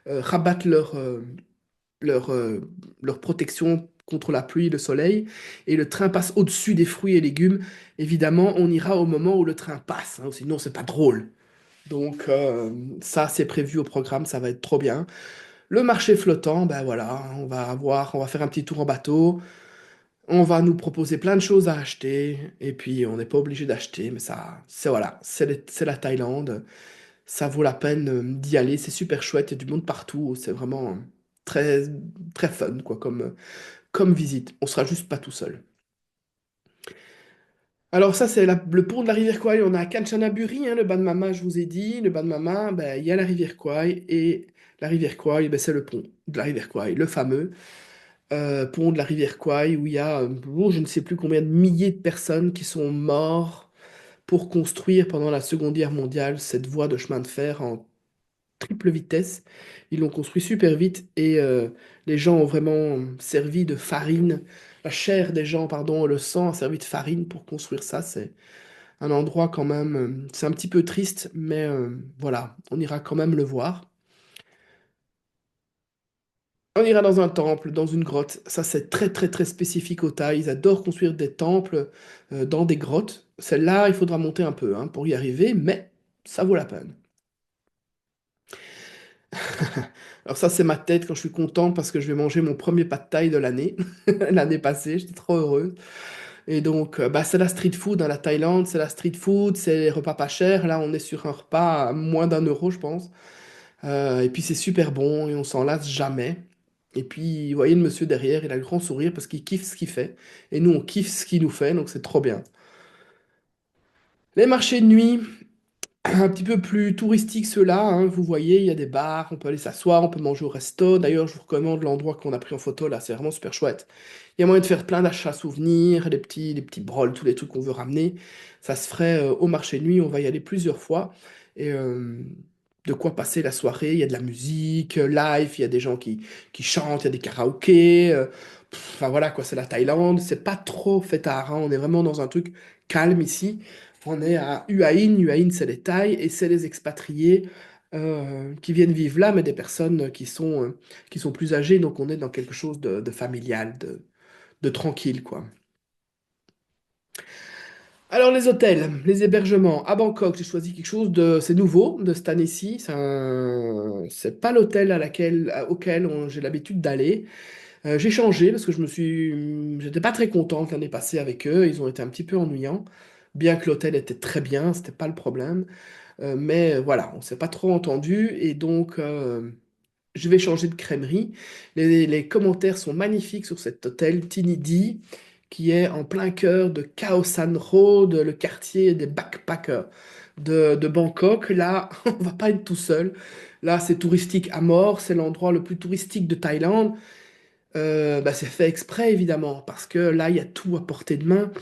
rabattent leur protection contre la pluie et le soleil, et le train passe au-dessus des fruits et légumes. Évidemment, on ira au moment où le train passe, hein, sinon c'est pas drôle. Donc ça, c'est prévu au programme, ça va être trop bien. Le marché flottant, ben voilà, on va faire un petit tour en bateau, on va nous proposer plein de choses à acheter, et puis on n'est pas obligé d'acheter, mais ça, c'est voilà, c'est la Thaïlande. Ça vaut la peine d'y aller, c'est super chouette, il y a du monde partout, c'est vraiment très, très fun quoi, comme visite. On sera juste pas tout seul. Alors ça, c'est le pont de la rivière Kwai. On a Kanchanaburi, hein, le Ban Mama, je vous ai dit. Le Ban Mama, ben, il y a la rivière Kwai, et la rivière Kwai, ben, c'est le pont de la rivière Kwai, le fameux pont de la rivière Kwai, où il y a, je ne sais plus combien de milliers de personnes qui sont mortes pour construire pendant la Seconde Guerre mondiale cette voie de chemin de fer en triple vitesse. Ils l'ont construit super vite et les gens ont vraiment servi de farine. La chair des gens, pardon, le sang a servi de farine pour construire ça. C'est un endroit quand même, c'est un petit peu triste, mais voilà, on ira quand même le voir. On ira dans un temple, dans une grotte. Ça, c'est très, très, très spécifique aux Thaïs. Ils adorent construire des temples dans des grottes. Celle-là, il faudra monter un peu hein, pour y arriver, mais ça vaut la peine. Alors ça, c'est ma tête quand je suis content parce que je vais manger mon premier pad thaï de l'année. L'année passée, j'étais trop heureux. Et donc, bah, c'est la street food dans la Thaïlande, c'est la street food, c'est les repas pas chers. Là, on est sur un repas à moins d'1 euro, je pense. Et puis, c'est super bon et on s'en lasse jamais. Et puis, vous voyez le monsieur derrière, il a le grand sourire parce qu'il kiffe ce qu'il fait. Et nous, on kiffe ce qu'il nous fait, donc c'est trop bien. Les marchés de nuit, un petit peu plus touristique ceux-là, hein. Vous voyez, il y a des bars, on peut aller s'asseoir, on peut manger au resto. D'ailleurs, je vous recommande l'endroit qu'on a pris en photo là, c'est vraiment super chouette. Il y a moyen de faire plein d'achats souvenirs, les petits brols, tous les trucs qu'on veut ramener. Ça se ferait au marché de nuit, on va y aller plusieurs fois. Et de quoi passer la soirée, il y a de la musique, live, il y a des gens qui chantent, il y a des karaokés. Enfin voilà quoi, c'est la Thaïlande, c'est pas trop fêtard, hein. On est vraiment dans un truc calme ici. On est à Hua Hin. Hua Hin, c'est les Thaïs et c'est les expatriés qui viennent vivre là, mais des personnes qui sont plus âgées. Donc on est dans quelque chose de familial, de tranquille, quoi. Alors les hôtels, les hébergements à Bangkok, j'ai choisi quelque chose de, c'est nouveau de cette année-ci. C'est pas l'hôtel auquel j'ai l'habitude d'aller. J'ai changé parce que j'étais pas très contente l'année passée avec eux. Ils ont été un petit peu ennuyants, bien que l'hôtel était très bien, c'était pas le problème. Mais voilà, on s'est pas trop entendu et donc je vais changer de crèmerie. Les commentaires sont magnifiques sur cet hôtel Tinidi qui est en plein cœur de Khao San Road, le quartier des backpackers de Bangkok. Là, on va pas être tout seul. Là, c'est touristique à mort. C'est l'endroit le plus touristique de Thaïlande. Bah, c'est fait exprès, évidemment, parce que là, il y a tout à portée de main.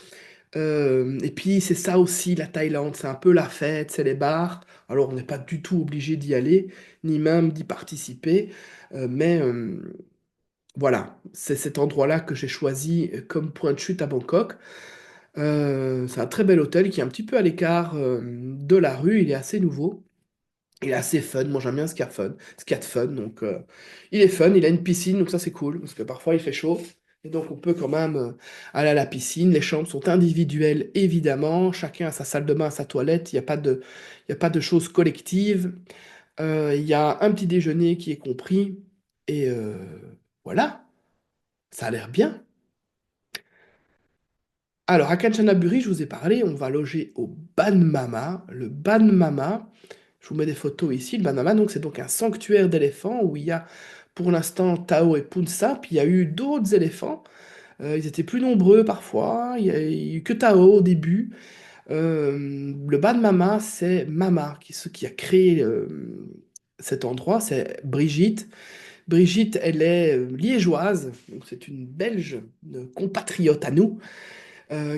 Et puis c'est ça aussi la Thaïlande, c'est un peu la fête, c'est les bars. Alors on n'est pas du tout obligé d'y aller, ni même d'y participer. Mais voilà, c'est cet endroit-là que j'ai choisi comme point de chute à Bangkok. C'est un très bel hôtel qui est un petit peu à l'écart de la rue, il est assez nouveau. Il est assez fun, moi j'aime bien ce qu'il y a de fun, donc il est fun, il a une piscine, donc ça c'est cool, parce que parfois il fait chaud, et donc on peut quand même aller à la piscine. Les chambres sont individuelles, évidemment, chacun a sa salle de bain, sa toilette, il y a pas de choses collectives. Il y a un petit déjeuner qui est compris, et voilà, ça a l'air bien. Alors à Kanchanaburi, je vous ai parlé, on va loger au Ban Mama. Le Ban Mama, je vous mets des photos ici. Le Ban Mama, donc, c'est donc un sanctuaire d'éléphants où il y a pour l'instant Tao et Punsa, puis il y a eu d'autres éléphants. Ils étaient plus nombreux parfois. Il y a eu que Tao au début. Le Ban Mama, c'est Mama, ce qui a créé cet endroit, c'est Brigitte. Brigitte, elle est liégeoise, donc c'est une Belge, une compatriote à nous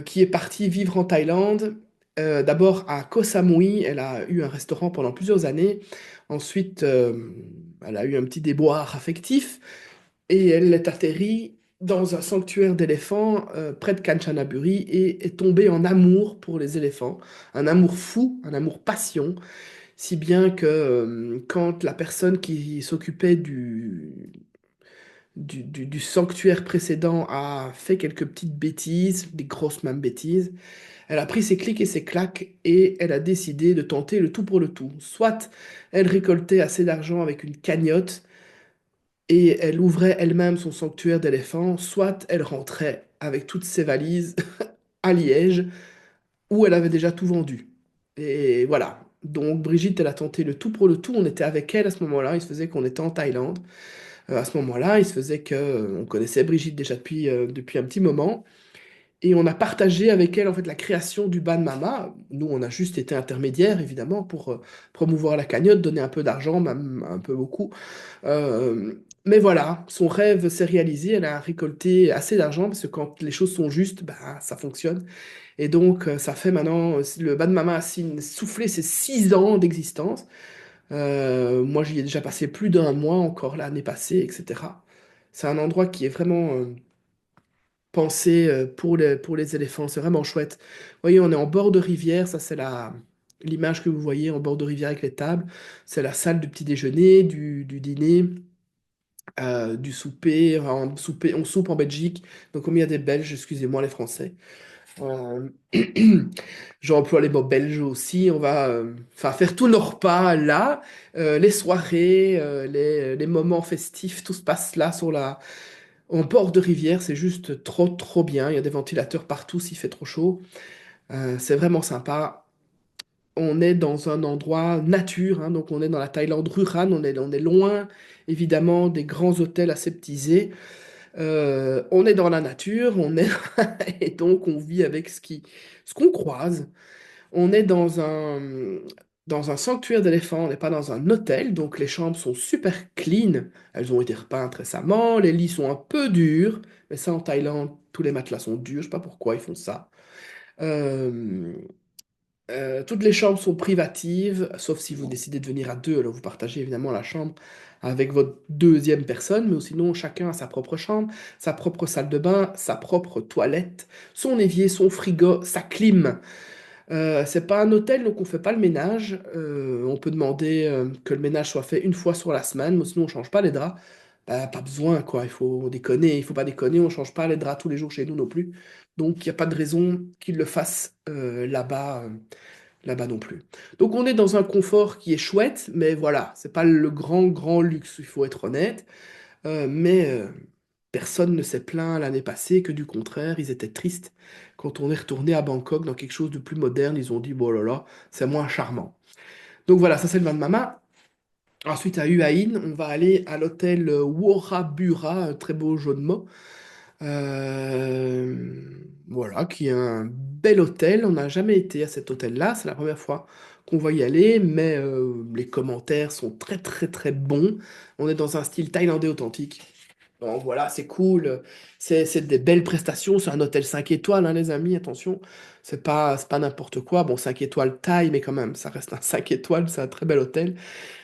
qui est partie vivre en Thaïlande. D'abord à Koh Samui, elle a eu un restaurant pendant plusieurs années. Ensuite, elle a eu un petit déboire affectif et elle est atterrie dans un sanctuaire d'éléphants près de Kanchanaburi et est tombée en amour pour les éléphants. Un amour fou, un amour passion, si bien que quand la personne qui s'occupait du sanctuaire précédent a fait quelques petites bêtises, des grosses même bêtises, elle a pris ses clics et ses claques et elle a décidé de tenter le tout pour le tout. Soit elle récoltait assez d'argent avec une cagnotte et elle ouvrait elle-même son sanctuaire d'éléphants, soit elle rentrait avec toutes ses valises à Liège où elle avait déjà tout vendu. Et voilà. Donc Brigitte, elle a tenté le tout pour le tout. On était avec elle à ce moment-là. Il se faisait qu'on était en Thaïlande. À ce moment-là, il se faisait que on connaissait Brigitte déjà depuis un petit moment. Et on a partagé avec elle en fait la création du Ban Mama. Nous, on a juste été intermédiaires, évidemment, pour promouvoir la cagnotte, donner un peu d'argent, même un peu beaucoup. Euh, mais voilà, son rêve s'est réalisé. Elle a récolté assez d'argent parce que quand les choses sont justes, bah, ça fonctionne. Et donc, ça fait maintenant, le Ban Mama a soufflé ses 6 ans d'existence. Moi, j'y ai déjà passé plus d'1 mois encore l'année passée, etc. C'est un endroit qui est vraiment pensé pour les éléphants. C'est vraiment chouette. Vous voyez, on est en bord de rivière. Ça, c'est l'image que vous voyez en bord de rivière avec les tables. C'est la salle du petit déjeuner, du dîner. du souper, on soupe en Belgique, donc comme il y a des Belges, excusez-moi les Français. Euh, J'emploie les mots belges aussi. On va enfin, faire tous nos repas là. Les soirées, les moments festifs, tout se passe là en bord de rivière. C'est juste trop, trop bien. Il y a des ventilateurs partout s'il fait trop chaud. C'est vraiment sympa. On est dans un endroit nature, hein, donc on est dans la Thaïlande rurale. On est loin, évidemment, des grands hôtels aseptisés. On est dans la nature, et donc on vit avec ce qu'on croise. On est dans un sanctuaire d'éléphants, on n'est pas dans un hôtel, donc les chambres sont super clean. Elles ont été repeintes récemment, les lits sont un peu durs, mais ça en Thaïlande, tous les matelas sont durs, je sais pas pourquoi ils font ça. Euh, toutes les chambres sont privatives, sauf si vous décidez de venir à deux, alors vous partagez évidemment la chambre avec votre deuxième personne, mais sinon chacun a sa propre chambre, sa propre salle de bain, sa propre toilette, son évier, son frigo, sa clim. C'est pas un hôtel, donc on fait pas le ménage. On peut demander que le ménage soit fait une fois sur la semaine, mais sinon on change pas les draps. Bah, pas besoin, quoi. Il faut pas déconner, on change pas les draps tous les jours chez nous non plus. Donc il n'y a pas de raison qu'ils le fassent là-bas non plus. Donc on est dans un confort qui est chouette, mais voilà, c'est pas le grand, grand luxe, il faut être honnête. Mais personne ne s'est plaint l'année passée, que du contraire, ils étaient tristes. Quand on est retourné à Bangkok dans quelque chose de plus moderne, ils ont dit, bon là là, c'est moins charmant. Donc voilà, ça c'est le Van Mama. Ensuite, à Hua Hin, on va aller à l'hôtel Worabura, un très beau jeu de mots. Euh, voilà, qui est un bel hôtel. On n'a jamais été à cet hôtel-là, c'est la première fois qu'on va y aller, mais les commentaires sont très très très bons. On est dans un style thaïlandais authentique. Bon, voilà, c'est cool. C'est des belles prestations. C'est un hôtel 5 étoiles, hein, les amis. Attention, c'est pas n'importe quoi. Bon, 5 étoiles taille, mais quand même, ça reste un 5 étoiles. C'est un très bel hôtel.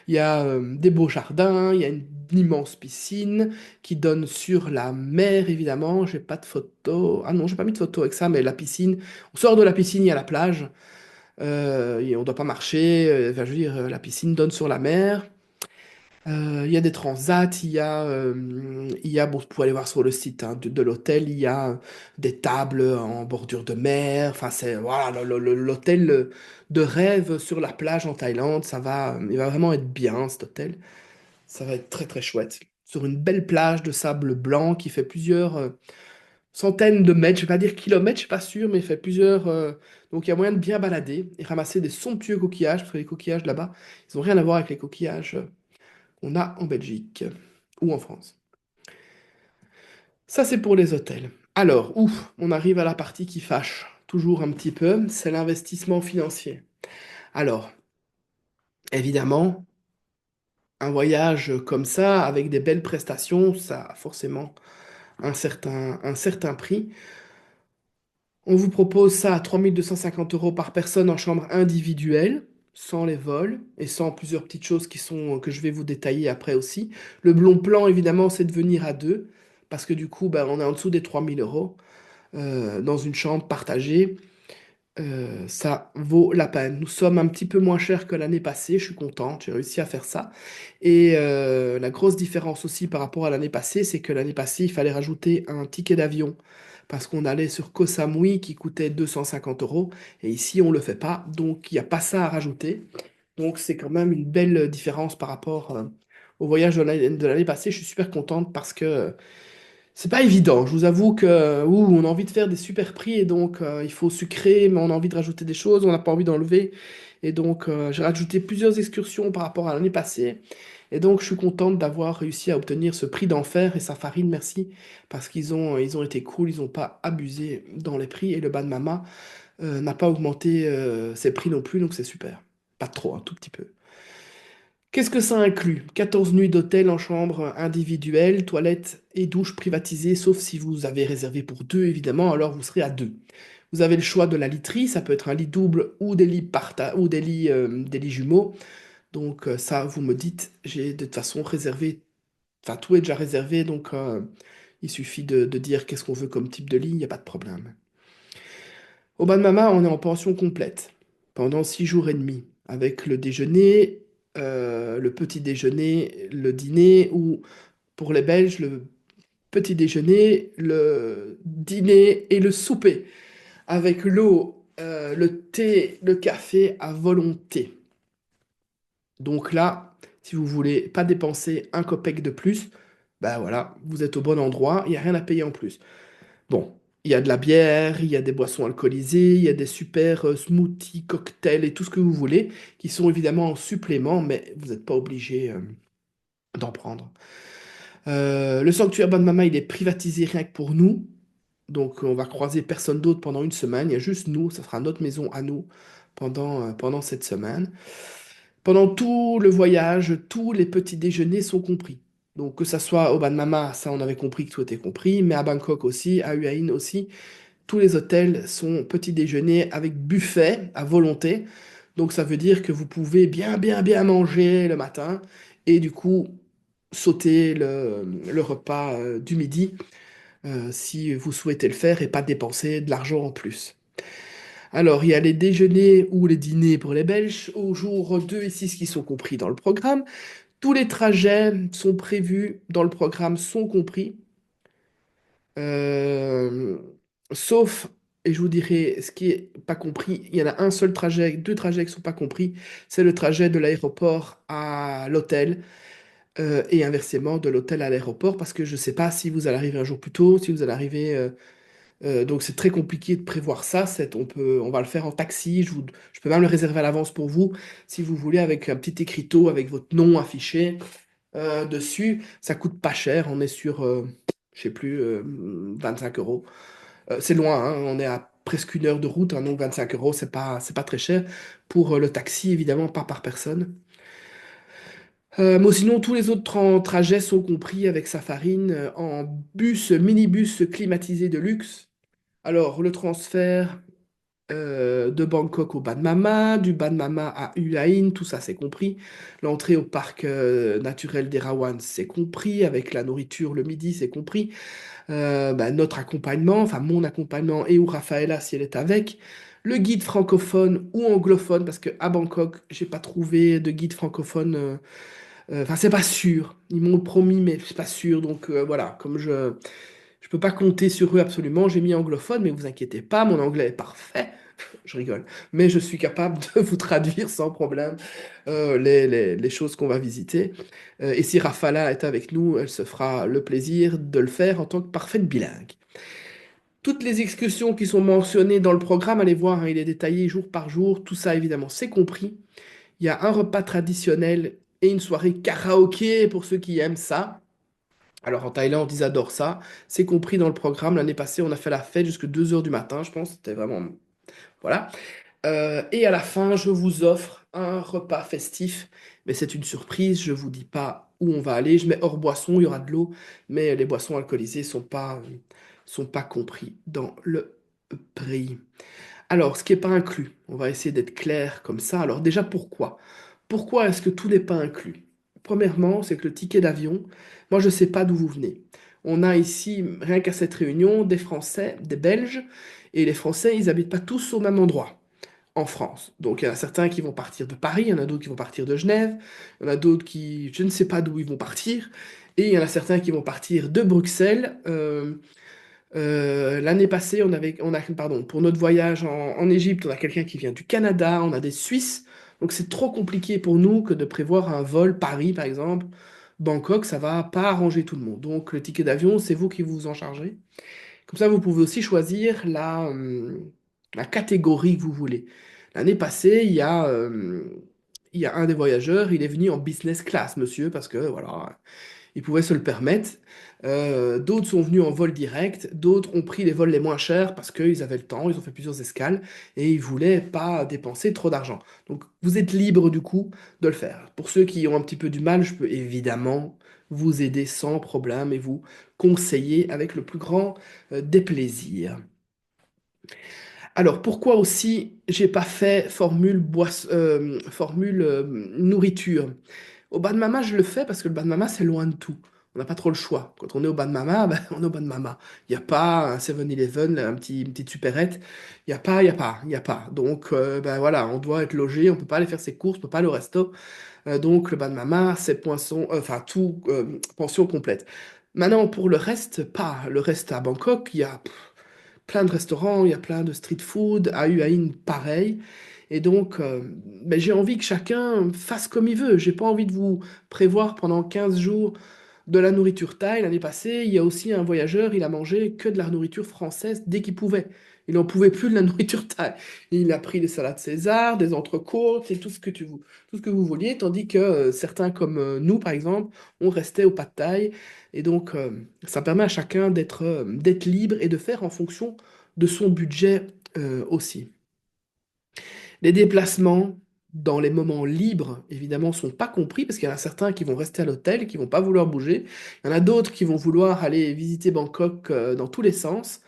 Il y a des beaux jardins. Il y a une immense piscine qui donne sur la mer, évidemment. J'ai pas de photo. Ah non, j'ai pas mis de photo avec ça, mais la piscine. On sort de la piscine, il y a la plage. Et on doit pas marcher. Enfin, je veux dire, la piscine donne sur la mer. Il y a des transats, bon, vous pouvez aller voir sur le site hein, de l'hôtel, il y a des tables en bordure de mer, enfin c'est voilà l'hôtel de rêve sur la plage en Thaïlande, il va vraiment être bien cet hôtel, ça va être très très chouette. Sur une belle plage de sable blanc qui fait plusieurs centaines de mètres, je vais pas dire kilomètres, je suis pas sûr, mais il fait donc il y a moyen de bien balader et ramasser des somptueux coquillages, parce que les coquillages là-bas, ils ont rien à voir avec les coquillages qu'on a en Belgique ou en France. Ça, c'est pour les hôtels. Alors, ouf, on arrive à la partie qui fâche toujours un petit peu, c'est l'investissement financier. Alors, évidemment, un voyage comme ça, avec des belles prestations, ça a forcément un certain prix. On vous propose ça à 3 250 € par personne en chambre individuelle, sans les vols et sans plusieurs petites choses que je vais vous détailler après aussi. Le bon plan, évidemment, c'est de venir à deux, parce que du coup, ben, on est en dessous des 3 000 € dans une chambre partagée. Ça vaut la peine. Nous sommes un petit peu moins chers que l'année passée, je suis content, j'ai réussi à faire ça. Et la grosse différence aussi par rapport à l'année passée, c'est que l'année passée, il fallait rajouter un ticket d'avion parce qu'on allait sur Koh Samui qui coûtait 250 € et ici on le fait pas, donc il n'y a pas ça à rajouter. Donc c'est quand même une belle différence par rapport au voyage de l'année passée. Je suis super contente parce que c'est pas évident. Je vous avoue que on a envie de faire des super prix et donc il faut sucrer, mais on a envie de rajouter des choses, on n'a pas envie d'enlever. Et donc j'ai rajouté plusieurs excursions par rapport à l'année passée. Et donc je suis contente d'avoir réussi à obtenir ce prix d'enfer et Safarine, merci, parce qu'ils ont été cool, ils n'ont pas abusé dans les prix et le bas de mama n'a pas augmenté ses prix non plus, donc c'est super. Pas trop, un tout petit peu. Qu'est-ce que ça inclut? 14 nuits d'hôtel en chambre individuelle, toilettes et douches privatisées, sauf si vous avez réservé pour deux, évidemment, alors vous serez à deux. Vous avez le choix de la literie, ça peut être un lit double ou des lits jumeaux. Donc ça, vous me dites, j'ai de toute façon réservé, enfin tout est déjà réservé, donc il suffit de dire qu'est-ce qu'on veut comme type de lit, il n'y a pas de problème. Au bas de Mama, on est en pension complète pendant 6 jours et demi, avec le déjeuner, le petit déjeuner, le dîner, ou Pour les Belges, le petit déjeuner, le dîner et le souper, avec l'eau, le thé, le café à volonté. Donc là, si vous voulez pas dépenser un copec de plus, ben voilà, vous êtes au bon endroit, il n'y a rien à payer en plus. Bon, il y a de la bière, il y a des boissons alcoolisées, il y a des super smoothies, cocktails et tout ce que vous voulez, qui sont évidemment en supplément, mais vous n'êtes pas obligé d'en prendre. Le sanctuaire Bonne Mama, il est privatisé rien que pour nous. Donc on va croiser personne d'autre pendant une semaine. Il y a juste nous, ça sera notre maison à nous pendant cette semaine. Pendant tout le voyage, tous les petits déjeuners sont compris. Donc que ça soit au Ban Mama, ça on avait compris que tout était compris, mais à Bangkok aussi, à Hue Hin aussi, tous les hôtels sont petits déjeuners avec buffet à volonté. Donc ça veut dire que vous pouvez bien bien bien manger le matin et du coup sauter le repas du midi si vous souhaitez le faire et pas dépenser de l'argent en plus. Alors, il y a les déjeuners ou les dîners pour les Belges au jour 2 et 6 qui sont compris dans le programme. Tous les trajets sont prévus dans le programme, sont compris. Euh, Sauf, et je vous dirai ce qui est pas compris, il y en a un seul trajet, deux trajets qui sont pas compris. C'est le trajet de l'aéroport à l'hôtel et inversement de l'hôtel à l'aéroport parce que je ne sais pas si vous allez arriver un jour plus tôt, si vous allez arriver donc c'est très compliqué de prévoir ça. On va le faire en taxi. Je peux même le réserver à l'avance pour vous, si vous voulez, avec un petit écriteau avec votre nom affiché dessus. Ça coûte pas cher. On est sur, je sais plus, 25 euros. C'est loin, hein. On est à presque une heure de route, hein, donc 25 euros, c'est pas très cher. Pour le taxi, évidemment, pas par personne. Mais sinon, tous les autres trajets sont compris avec Safarine en bus, minibus climatisé de luxe. Alors, le transfert de Bangkok au Ban Mama, du Ban Mama à Hue Hin, tout ça c'est compris. L'entrée au parc naturel d'Erawan, c'est compris. Avec la nourriture le midi, c'est compris. Bah, notre accompagnement, enfin mon accompagnement et ou Rafaela si elle est avec. Le guide francophone ou anglophone, parce que à Bangkok, j'ai pas trouvé de guide francophone. Enfin, c'est pas sûr. Ils m'ont promis, mais c'est pas sûr. Donc voilà, comme je peux pas compter sur eux absolument. J'ai mis anglophone, mais vous inquiétez pas, mon anglais est parfait. Je rigole. Mais je suis capable de vous traduire sans problème les choses qu'on va visiter. Et si Rafala est avec nous, elle se fera le plaisir de le faire en tant que parfaite bilingue. Toutes les excursions qui sont mentionnées dans le programme, allez voir, hein, il est détaillé jour par jour. Tout ça, évidemment, c'est compris. Il y a un repas traditionnel et une soirée karaoké pour ceux qui aiment ça. Alors en Thaïlande, ils adorent ça. C'est compris dans le programme. L'année passée, on a fait la fête jusqu'à 2 heures du matin, je pense. C'était vraiment... Voilà. Et à la fin, je vous offre un repas festif. Mais c'est une surprise, je vous dis pas où on va aller. Je mets hors boisson, il y aura de l'eau. Mais les boissons alcoolisées sont pas compris dans le prix. Alors, ce qui n'est pas inclus, on va essayer d'être clair comme ça. Alors déjà, pourquoi? Pourquoi est-ce que tout n'est pas inclus? Premièrement, c'est que le ticket d'avion, moi je ne sais pas d'où vous venez. On a ici, rien qu'à cette réunion, des Français, des Belges, et les Français, ils n'habitent pas tous au même endroit en France. Donc il y en a certains qui vont partir de Paris, il y en a d'autres qui vont partir de Genève, il y en a d'autres qui, je ne sais pas d'où ils vont partir, et il y en a certains qui vont partir de Bruxelles. L'année passée, pardon, pour notre voyage en Égypte, on a quelqu'un qui vient du Canada, on a des Suisses. Donc c'est trop compliqué pour nous que de prévoir un vol Paris, par exemple. Bangkok, ça va pas arranger tout le monde. Donc le ticket d'avion, c'est vous qui vous en chargez. Comme ça, vous pouvez aussi choisir la catégorie que vous voulez. L'année passée, il y a un des voyageurs, il est venu en business class, monsieur, parce que voilà, ils pouvaient se le permettre. D'autres sont venus en vol direct, d'autres ont pris les vols les moins chers parce qu'ils avaient le temps, ils ont fait plusieurs escales et ils voulaient pas dépenser trop d'argent. Donc vous êtes libre du coup de le faire. Pour ceux qui ont un petit peu du mal, je peux évidemment vous aider sans problème et vous conseiller avec le plus grand des plaisirs. Alors pourquoi aussi j'ai pas fait formule nourriture? Au Ban Mama, je le fais parce que le Ban Mama, c'est loin de tout. on n'a pas trop le choix. Quand on est au bas de Mama, ben, on est au bas de Mama. Il n'y a pas un 7-Eleven, une petite supérette. Il y a pas. Donc, ben voilà, on doit être logé, on peut pas aller faire ses courses, on peut pas aller au resto. Donc, le bas de Mama, c'est enfin, tout, pension complète. Maintenant, pour le reste, pas. Le reste à Bangkok, il y a plein de restaurants, il y a plein de street food, à Hue In, pareil. Et donc, ben, j'ai envie que chacun fasse comme il veut. J'ai pas envie de vous prévoir pendant 15 jours de la nourriture thaï. L'année passée, il y a aussi un voyageur, il a mangé que de la nourriture française dès qu'il pouvait. Il n'en pouvait plus de la nourriture thaï. Il a pris des salades César, des entrecôtes et tout ce que vous vouliez, tandis que certains comme nous, par exemple, on restait au pad thaï. Et donc, ça permet à chacun d'être libre et de faire en fonction de son budget aussi. Les déplacements dans les moments libres, évidemment, sont pas compris parce qu'il y en a certains qui vont rester à l'hôtel, qui vont pas vouloir bouger. Il y en a d'autres qui vont vouloir aller visiter Bangkok dans tous les sens.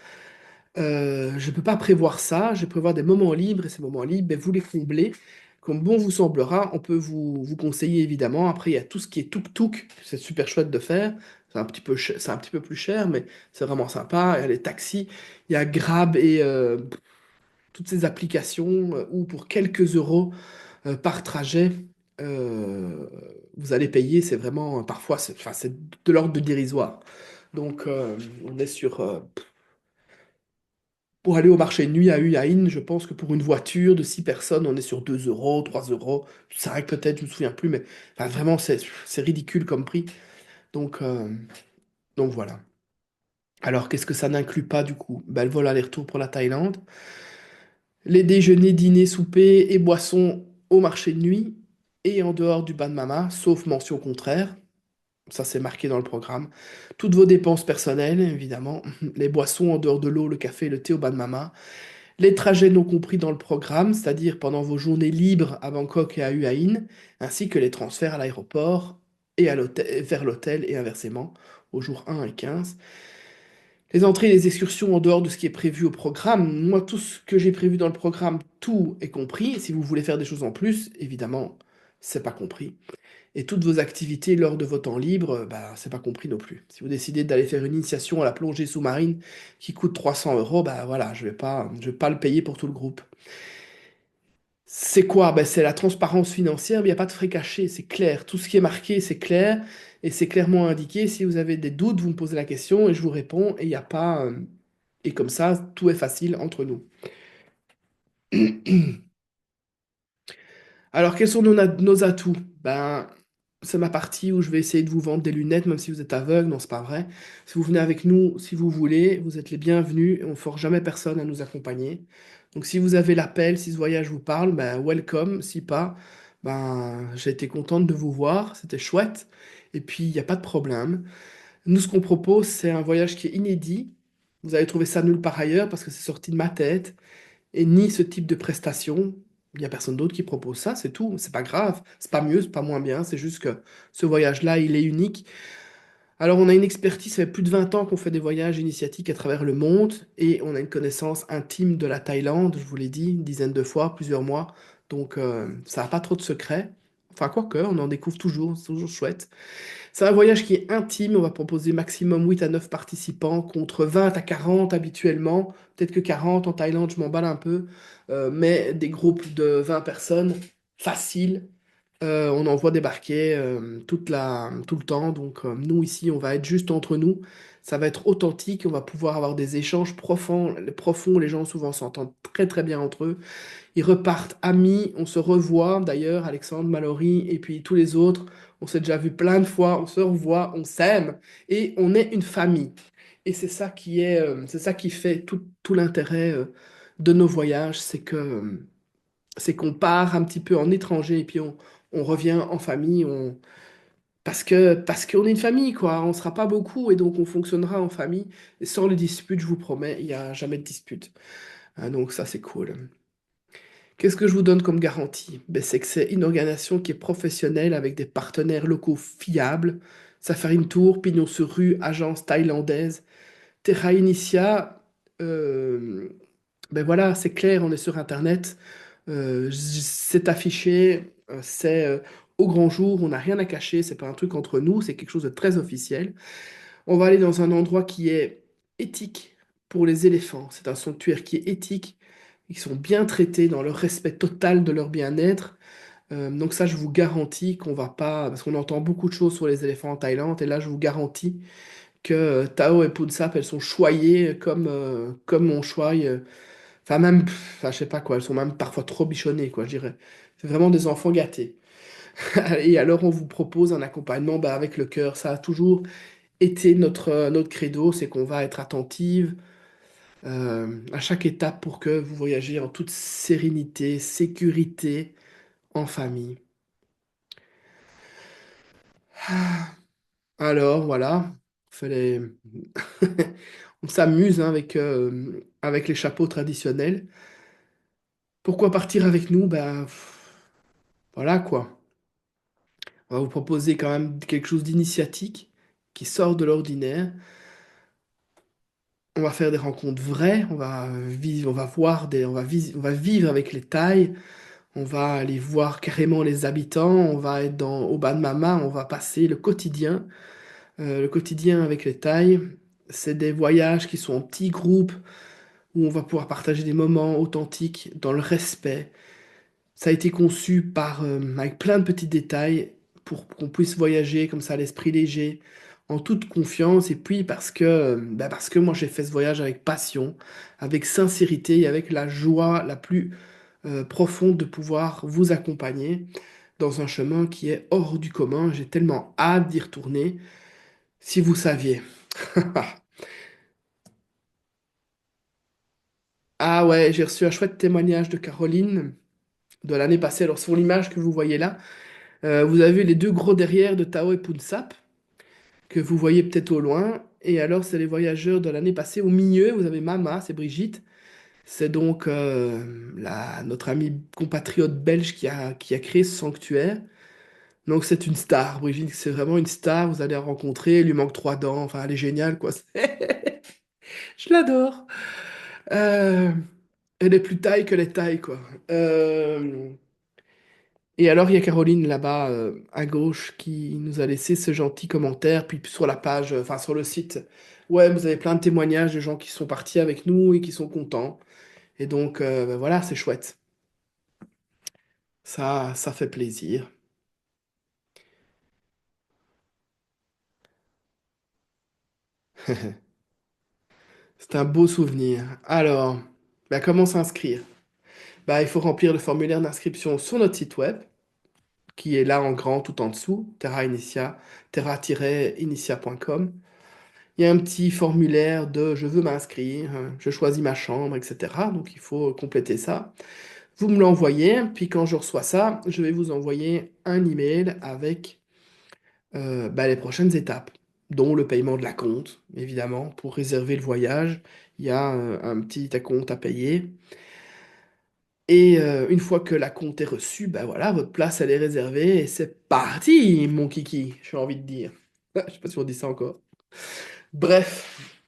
Je peux pas prévoir ça. Je prévois des moments libres et ces moments libres, ben, vous les comblez. Comme bon vous semblera, on peut vous conseiller évidemment. Après, il y a tout ce qui est tuk-tuk, c'est super chouette de faire. C'est un petit peu plus cher, mais c'est vraiment sympa. Il y a les taxis, il y a Grab et toutes ces applications où pour quelques euros par trajet, euh, vous allez payer, c'est vraiment, parfois, enfin, c'est de l'ordre de dérisoire. Donc, on est pour aller au marché de nuit à Hue In, je pense que pour une voiture de 6 personnes, on est sur 2 euros, 3 euros, 5 peut-être, je me souviens plus, mais enfin, vraiment, c'est ridicule comme prix. Donc, donc voilà. Alors, qu'est-ce que ça n'inclut pas du coup? Ben, le vol aller-retour pour la Thaïlande, les déjeuners, dîners, soupers et boissons au marché de nuit et en dehors du Ban Mama, sauf mention contraire. Ça, c'est marqué dans le programme. Toutes vos dépenses personnelles, évidemment. Les boissons en dehors de l'eau, le café, le thé au Ban Mama. Les trajets non compris dans le programme, c'est-à-dire pendant vos journées libres à Bangkok et à Hue In, ainsi que les transferts à l'aéroport et à l'hôtel, vers l'hôtel et inversement, aux jours 1 et 15. Les entrées et les excursions en dehors de ce qui est prévu au programme, moi, tout ce que j'ai prévu dans le programme, tout est compris. Si vous voulez faire des choses en plus, évidemment, c'est pas compris. Et toutes vos activités lors de vos temps libres, bah, c'est pas compris non plus. Si vous décidez d'aller faire une initiation à la plongée sous-marine qui coûte 300 euros, bah voilà, je vais pas le payer pour tout le groupe. C'est quoi? Ben, c'est la transparence financière, mais il n'y a pas de frais cachés, c'est clair. Tout ce qui est marqué, c'est clair et c'est clairement indiqué. Si vous avez des doutes, vous me posez la question et je vous réponds et il n'y a pas. Et comme ça, tout est facile entre nous. Alors, quels sont nos atouts? Ben, c'est ma partie où je vais essayer de vous vendre des lunettes, même si vous êtes aveugle. Non, c'est pas vrai. Si vous venez avec nous, si vous voulez, vous êtes les bienvenus. On ne force jamais personne à nous accompagner. Donc, si vous avez l'appel, si ce voyage vous parle, ben, welcome. Si pas, ben, j'ai été contente de vous voir. C'était chouette. Et puis, il n'y a pas de problème. Nous, ce qu'on propose, c'est un voyage qui est inédit. Vous allez trouver ça nulle part ailleurs parce que c'est sorti de ma tête et ni ce type de prestation. Il n'y a personne d'autre qui propose ça, c'est tout. C'est pas grave, c'est pas mieux, c'est pas moins bien, c'est juste que ce voyage-là, il est unique. Alors, on a une expertise, ça fait plus de 20 ans qu'on fait des voyages initiatiques à travers le monde et on a une connaissance intime de la Thaïlande, je vous l'ai dit, une dizaine de fois, plusieurs mois. Donc, ça n'a pas trop de secrets. Enfin, quoique, on en découvre toujours, c'est toujours chouette. C'est un voyage qui est intime. On va proposer maximum 8 à 9 participants contre 20 à 40 habituellement. Peut-être que 40 en Thaïlande, je m'emballe un peu. Mais des groupes de 20 personnes, facile. On en voit débarquer tout le temps. Donc nous ici, on va être juste entre nous. Ça va être authentique. On va pouvoir avoir des échanges profonds. Profonds. Les gens souvent s'entendent très très bien entre eux. Ils repartent amis, on se revoit d'ailleurs, Alexandre, Mallory et puis tous les autres. On s'est déjà vu plein de fois, on se revoit, on s'aime et on est une famille. Et c'est ça qui fait tout l'intérêt de nos voyages, c'est qu'on part un petit peu en étranger et puis on revient en famille, parce qu'on est une famille quoi. On sera pas beaucoup et donc on fonctionnera en famille. Et sans les disputes, je vous promets, il n'y a jamais de dispute. Donc ça c'est cool. Qu'est-ce que je vous donne comme garantie? Ben, c'est que c'est une organisation qui est professionnelle avec des partenaires locaux fiables. Safarine Tour, Pignon sur rue, agence thaïlandaise. Terra Initia, euh, ben voilà, c'est clair, on est sur Internet. C'est affiché, c'est au grand jour, on n'a rien à cacher, c'est pas un truc entre nous, c'est quelque chose de très officiel. On va aller dans un endroit qui est éthique pour les éléphants. C'est un sanctuaire qui est éthique. Ils sont bien traités dans le respect total de leur bien-être. Donc ça, je vous garantis qu'on va pas, parce qu'on entend beaucoup de choses sur les éléphants en Thaïlande, et là, je vous garantis que Tao et Punsap, elles sont choyées comme on choye. Enfin, même, enfin, je sais pas quoi, elles sont même parfois trop bichonnées, quoi, je dirais. C'est vraiment des enfants gâtés. Et alors, on vous propose un accompagnement bah, avec le cœur. Ça a toujours été notre credo, c'est qu'on va être attentive à chaque étape pour que vous voyagiez en toute sérénité, sécurité, en famille. Alors, voilà, fallait... on s'amuse hein, avec les chapeaux traditionnels. Pourquoi partir avec nous? Ben, voilà quoi. On va vous proposer quand même quelque chose d'initiatique qui sort de l'ordinaire. On va faire des rencontres vraies, on va vivre, on va voir on va vivre avec les Thaïs, on va aller voir carrément les habitants, on va être au Ban Mama, on va passer le quotidien avec les Thaïs. C'est des voyages qui sont en petits groupes où on va pouvoir partager des moments authentiques dans le respect. Ça a été conçu avec plein de petits détails pour qu'on puisse voyager comme ça à l'esprit léger, en toute confiance. Et puis parce que moi j'ai fait ce voyage avec passion, avec sincérité et avec la joie la plus profonde de pouvoir vous accompagner dans un chemin qui est hors du commun. J'ai tellement hâte d'y retourner. Si vous saviez. Ah ouais, j'ai reçu un chouette témoignage de Caroline de l'année passée. Alors sur l'image que vous voyez là, vous avez les deux gros derrière de Tao et Punsap, que vous voyez peut-être au loin. Et alors, c'est les voyageurs de l'année passée. Au milieu, vous avez Mama, c'est Brigitte. C'est donc notre amie compatriote belge qui a créé ce sanctuaire. Donc, c'est une star. Brigitte, c'est vraiment une star. Vous allez la rencontrer. Il lui manque trois dents. Enfin, elle est géniale, quoi. Je l'adore. Euh, Elle est plus taille que les tailles, quoi. Euh, Et alors, il y a Caroline là-bas à gauche qui nous a laissé ce gentil commentaire. Puis sur la page, enfin sur le site, ouais, vous avez plein de témoignages de gens qui sont partis avec nous et qui sont contents. Et donc, ben voilà, c'est chouette. Ça fait plaisir. C'est un beau souvenir. Alors, ben, comment s'inscrire? Ben, il faut remplir le formulaire d'inscription sur notre site web, qui est là en grand tout en dessous, terra-initia.com. Il y a un petit formulaire de je veux m'inscrire, je choisis ma chambre, etc. Donc il faut compléter ça. Vous me l'envoyez, puis quand je reçois ça, je vais vous envoyer un email avec bah, les prochaines étapes, dont le paiement de la compte, évidemment, pour réserver le voyage. Il y a un petit acompte à payer. Et une fois que la compte est reçue, bah voilà, votre place elle est réservée et c'est parti, mon kiki, j'ai envie de dire. Je sais pas si on dit ça encore. Bref.